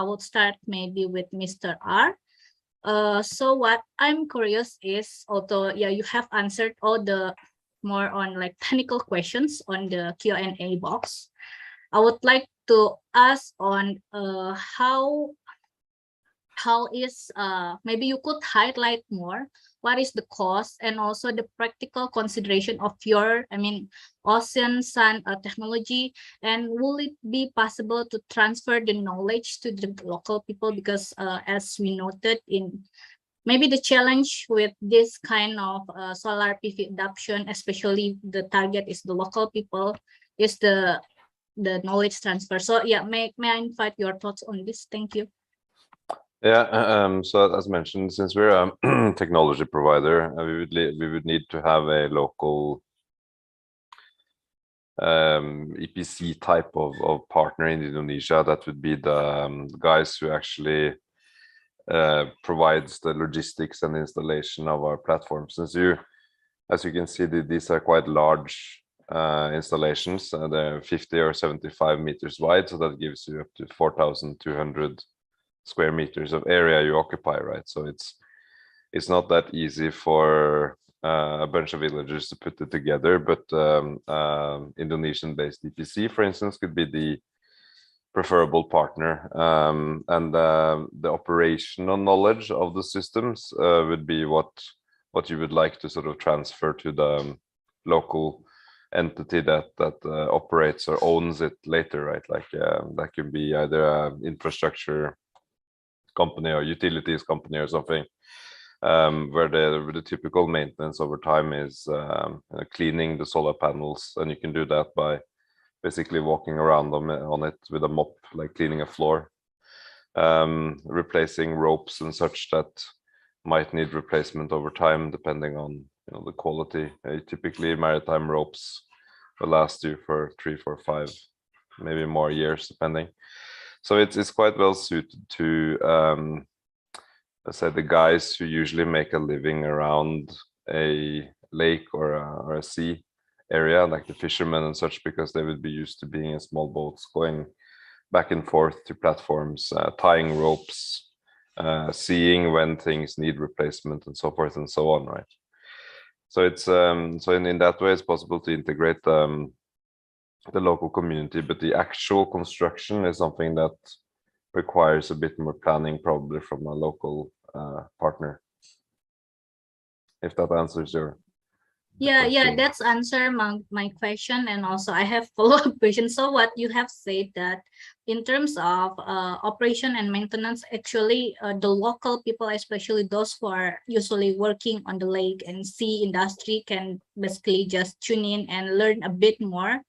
will start maybe with Mr. R. So what I'm curious is, although you have answered all the more on like technical questions on the Q&A box, I would like to ask on how is maybe you could highlight more what is the cost and also the practical consideration of your ASEAN Sun technology, and will it be possible to transfer the knowledge to the local people, because as we noted in maybe the challenge with this kind of solar PV adoption, especially the target is the local people, is the knowledge transfer. So yeah, may I invite your thoughts on this? Thank you. Yeah, so as mentioned, since we're a technology provider, we would need to have a local EPC type of partner in Indonesia. That would be the guys who actually provides the logistics and installation of our platform. Since as you can see, these are quite large installations. They're 50 or 75 meters wide, so that gives you up to 4,200 square meters of area you occupy, right? So it's not that easy for a bunch of villagers to put it together, but Indonesian-based EPC, for instance, could be the preferable partner, and the operational knowledge of the systems would be what you would like to sort of transfer to the local entity that operates or owns it later, right? Like that could be either an infrastructure company or utilities company or something, where the typical maintenance over time is cleaning the solar panels, and you can do that by basically walking around them on it with a mop, like cleaning a floor, replacing ropes and such that might need replacement over time depending on the quality. Typically maritime ropes will last you for 3, 4, 5, maybe more years depending. So it's quite well suited to let's say the guys who usually make a living around a lake or a sea area, like the fishermen and such, because they would be used to being in small boats going back and forth to platforms, tying ropes, seeing when things need replacement and so forth and so on, right? So it's so in that way it's possible to integrate the local community, but the actual construction is something that requires a bit more planning, probably from a local partner. If that answers your Yeah, that's answer my question, and also I have follow-up question. So what you have said that in terms of operation and maintenance, actually the local people, especially those who are usually working on the lake and sea industry, can basically just tune in and learn a bit more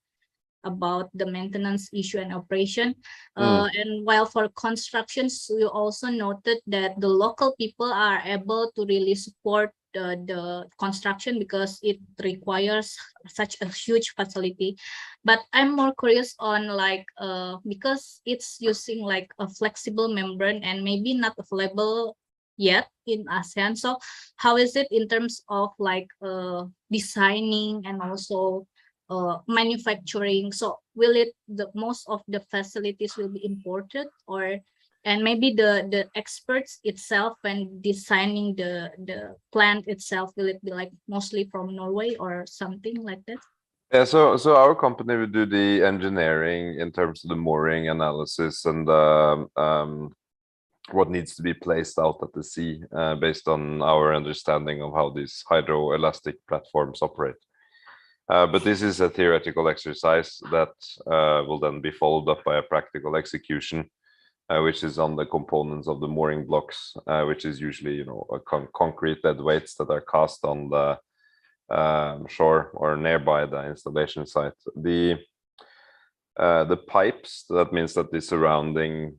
about the maintenance issue and operation. And while for constructions, we also noted that the local people are able to really support the construction because it requires such a huge facility. But I'm more curious on like because it's using like a flexible membrane and maybe not available yet in ASEAN. So how is it in terms of like designing and also manufacturing? So will it most of the facilities will be imported, or and maybe the experts itself when designing the plant itself, will it be like mostly from Norway or something like that? Yeah, so our company would do the engineering in terms of the mooring analysis and what needs to be placed out at the sea based on our understanding of how these hydroelastic platforms operate. But this is a theoretical exercise that will then be followed up by a practical execution, which is on the components of the mooring blocks, which is usually, a concrete dead weights that are cast on the shore or nearby the installation site. The pipes, that means that the surrounding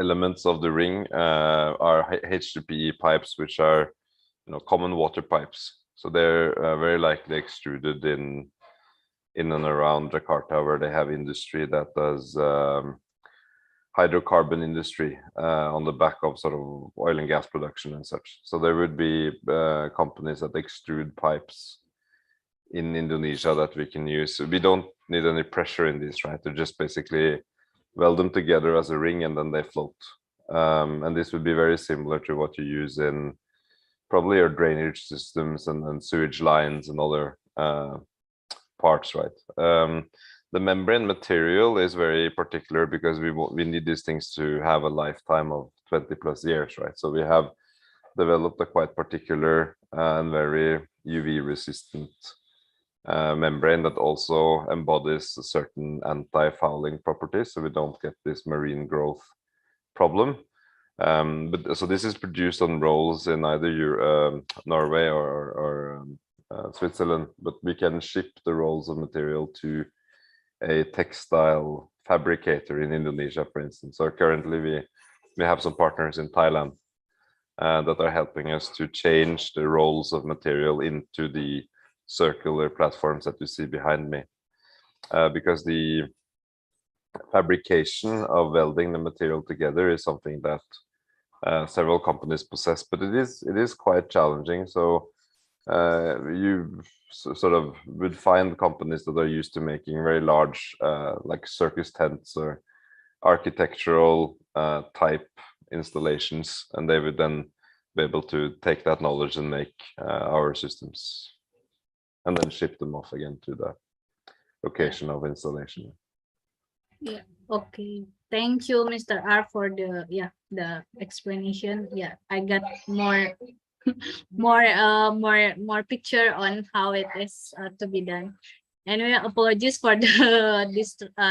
elements of the ring are HDPE pipes, which are common water pipes. So they're very likely extruded in and around Jakarta, where they have industry that does hydrocarbon industry on the back of sort of oil and gas production and such. So there would be companies that extrude pipes in Indonesia that we can use. We don't need any pressure in these, right? They're just basically weld them together as a ring and then they float. And this would be very similar to what you use in probably your drainage systems and sewage lines and other parts, right? The membrane material is very particular because we need these things to have a lifetime of 20+ years, right? So we have developed a quite particular and very UV resistant membrane that also embodies certain anti-fouling properties, so we don't get this marine growth problem. But so this is produced on rolls in either Norway or Switzerland, but we can ship the rolls of material to a textile fabricator in Indonesia, for instance. So currently we have some partners in Thailand that are helping us to change the rolls of material into the circular platforms that you see behind me, because the fabrication of welding the material together is something that several companies possess, but it is quite challenging. So you sort of would find companies that are used to making very large like circus tents or architectural type installations, and they would then be able to take that knowledge and make our systems and then ship them off again to the location of installation. Yeah, okay. Thank you, Mr. R, for the explanation. Yeah, I got more picture on how it is to be done. Anyway, apologies for the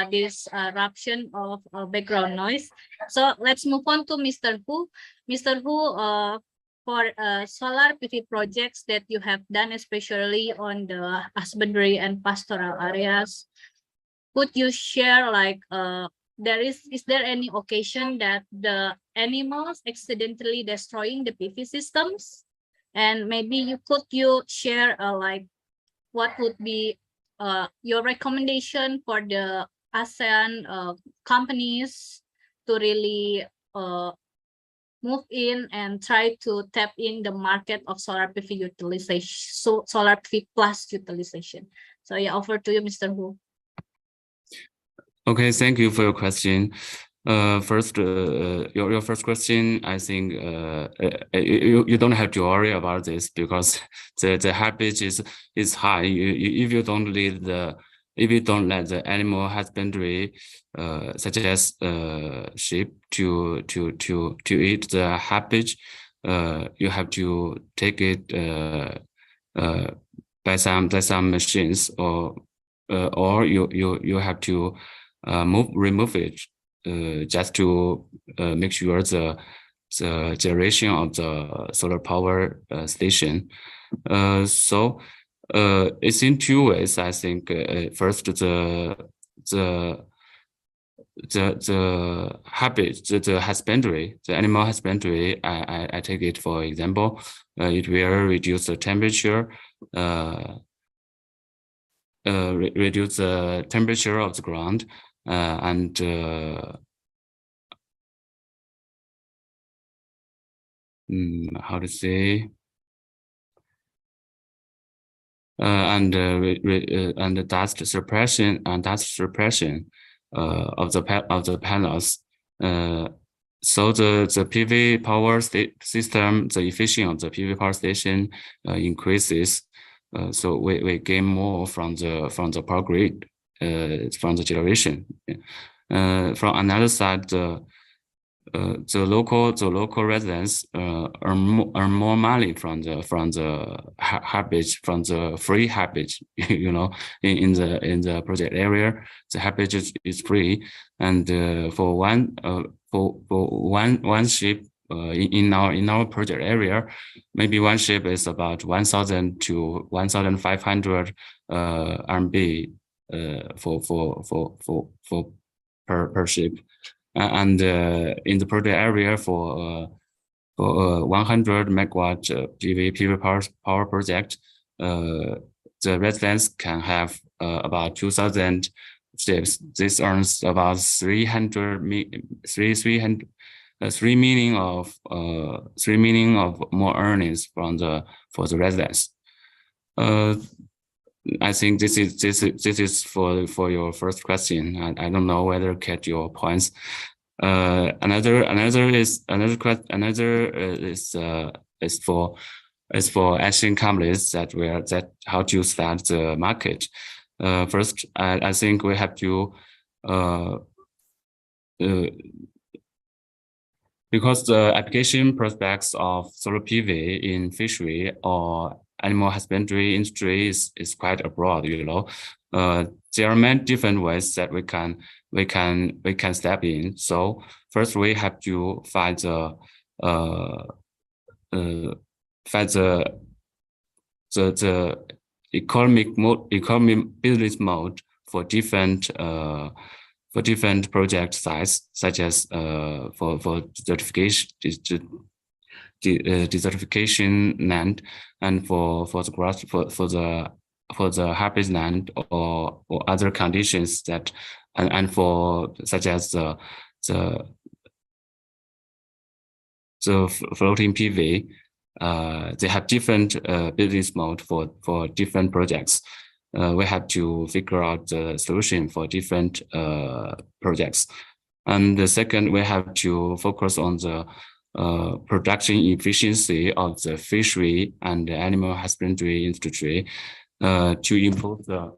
disruption of background noise. So let's move on to Mr. Hu. Mr. Hu, for solar PV projects that you have done, especially on the husbandry and pastoral areas, could you share like is there any occasion that the animals accidentally destroying the PV systems? And maybe you share like what would be your recommendation for the ASEAN companies to really move in and try to tap in the market of solar PV utilization, so solar PV plus utilization. So yeah, over to you, Mr. Hu. Okay, thank you for your question. First, your first question, I think you don't have to worry about this because the habit is high. If you don't let the animal husbandry, such as sheep, to eat the habit, you have to take it by some machines, or you have to remove it just to make sure the generation of the solar power station. So it's in two ways, I think. First, the habit, the husbandry, the animal husbandry, I take it for example. It will reduce the temperature, reduce the temperature of the ground, and how to say, and dust suppression of the panels. So the PV power system, the efficiency of the PV power station increases. So we gain more from the power grid, from the generation. From another side, the local residents earn more money from the habits, from the free habits. You know, in the project area, the habit is free, and for one ship in our project area, maybe one ship is about 1,000 to 1,500 RMB for per ship. And in the project area for 100 megawatt PV power project, the residents can have about 2,000 ships. This earns about 3 million of more earnings for the residents. I think this is for your first question. I don't know whether get your points. Another is for Asian companies that how to start the market. First, I think we have to because the application prospects of solar PV in fishery or animal husbandry industry is quite abroad. You know, there are many different ways that we can step in. So first, we have to find the economic business mode for different project size, such as for desertification land, and for the grass for the harvest land or other conditions that and for such as the floating PV. They have different business mode for different projects. We have to figure out the solution for different projects. And the second, we have to focus on the production efficiency of the fishery and the animal husbandry industry to improve the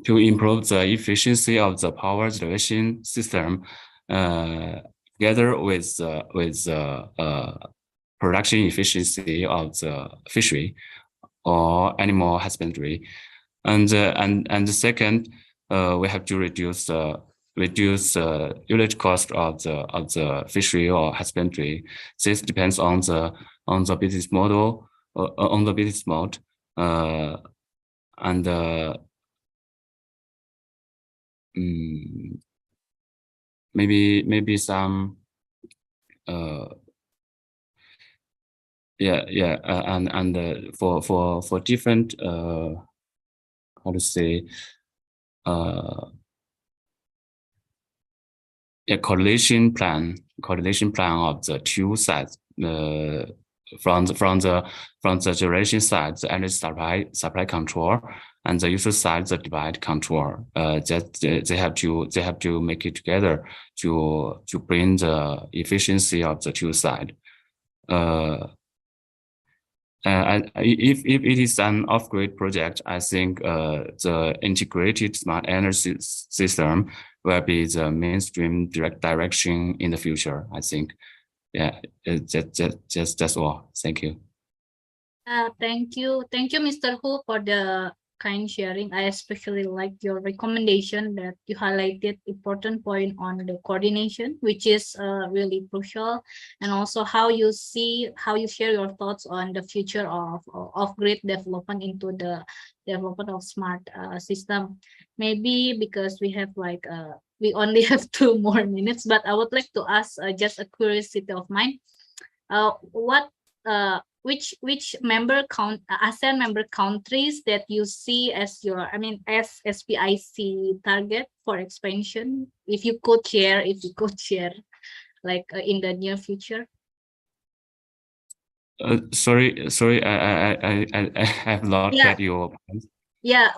efficiency of the power generation system together with production efficiency of the fishery or animal husbandry. And the second, we have to reduce unit cost of the fishery or husbandry. This depends on the business model, on the business mode, and maybe some and for different how to say coordination plan of the two sides, from the generation side, the energy supply control, and the user side, the demand control. That they have to make it together to bring the efficiency of the two sides. And if it is an off-grid project, I think the integrated smart energy system will be the mainstream direction in the future, I think. Yeah, that's all. Thank you. Thank you, Mr. Hu, for the kind sharing. I especially like your recommendation that you highlighted important point on the coordination, which is really crucial, and also how you share your thoughts on the future of off-grid development into the development of smart system. Maybe because we have like we only have 2 more minutes, but I would like to ask just a curiosity of mine. Which ASEAN member countries that you see as your, as SPIC target for expansion? If you could share, like in the near future. Sorry, I have not get your point. Yeah,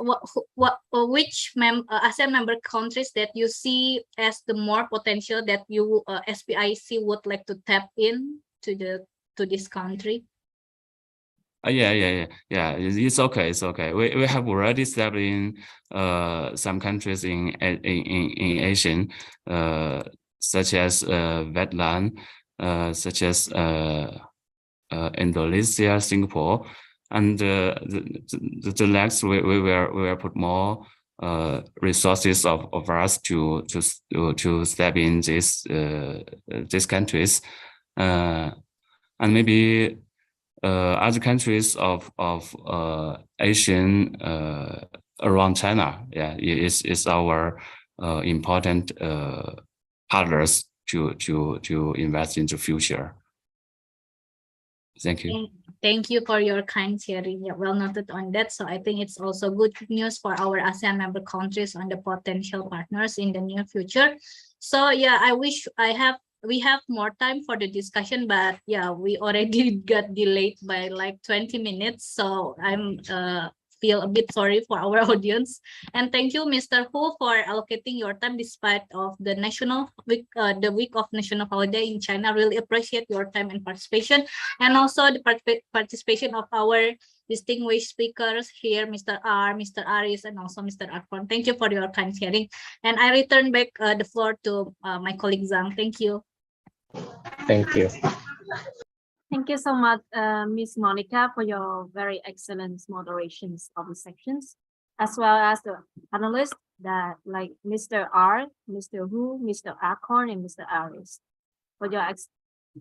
which ASEAN member countries that you see as the more potential that you SPIC would like to tap in to this country? Yeah. It's okay. It's okay. We have already established in some countries in Asian, such as Vietnam, such as Indonesia, Singapore, and the next we will put more resources of us to step in these countries, and maybe other countries of Asian around China, is our important partners to invest in the future. Thank you. Thank you for your kind sharing. Yeah, well noted on that. So I think it's also good news for our ASEAN member countries on the potential partners in the near future. So yeah, I wish we have more time for the discussion, but yeah, we already got delayed by like 20 minutes. So I'm feel a bit sorry for our audience. And thank you, Mr. Hu, for allocating your time despite of the national week, the week of national holiday in China. Really appreciate your time and participation, and also the participation of our distinguished speakers here, Mr. R, Mr. Aris, and also Mr. Arfon. Thank you for your kind sharing. And I return back the floor to my colleague Zhang. Thank you. Thank you. Thank you so much, Ms. Monica, for your very excellent moderations of the sections, as well as the panelists that like Mr. R, Mr. Hu, Mr. Akorn, and Mr. Aris for your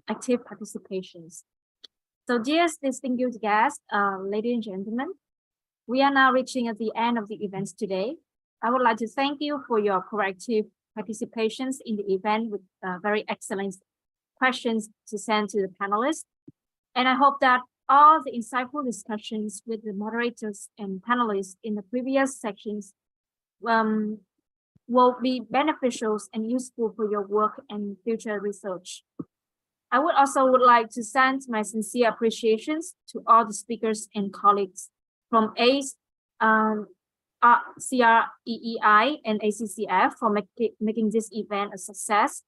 active participations. So dear distinguished guests, ladies and gentlemen, we are now reaching at the end of the events today. I would like to thank you for your proactive participations in the event with very excellent questions to send to the panelists. And I hope that all the insightful discussions with the moderators and panelists in the previous sections will be beneficial and useful for your work and future research. I would like to send my sincere appreciations to all the speakers and colleagues from CREEI and ACCF for making this event a success.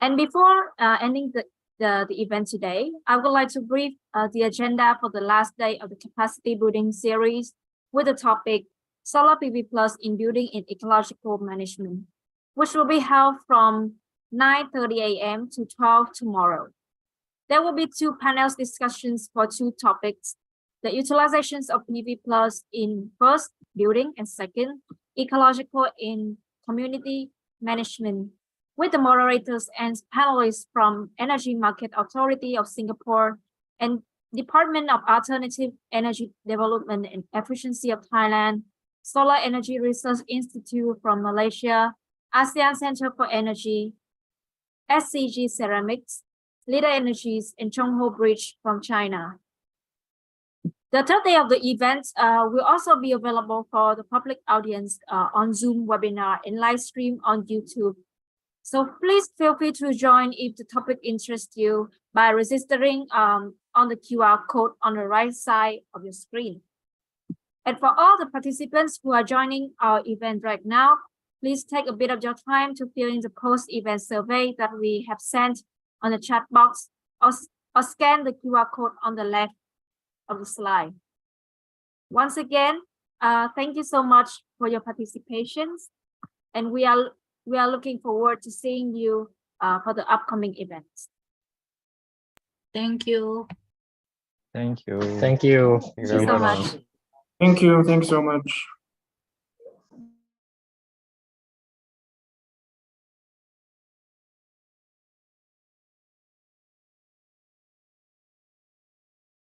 And before ending the event today, I would like to brief the agenda for the last day of the capacity building series with the topic Solar PV Plus in Building in Ecological Management, which will be held from 9:30 a.m. to 12 tomorrow. There will be 2 panels discussions for 2 topics: the utilizations of PV Plus in first, building, and second, ecological in community management, with the moderators and panelists from Energy Market Authority of Singapore and Department of Alternative Energy Development and Efficiency of Thailand, Solar Energy Research Institute from Malaysia, ASEAN Centre for Energy, SCG Ceramics, Leader Energies, and Chongho Bridge from China. The third day of the event will also be available for the public audience on Zoom webinar and live stream on YouTube. So please feel free to join if the topic interests you by registering on the QR code on the right side of your screen. And for all the participants who are joining our event right now, please take a bit of your time to fill in the post-event survey that we have sent on the chat box, or scan the QR code on the left of the slide. Once again, thank you so much for your participations, and we are looking forward to seeing you for the upcoming events. Thank you. Thank you. Thank you. Thank you so much. Thank you. Thanks so much.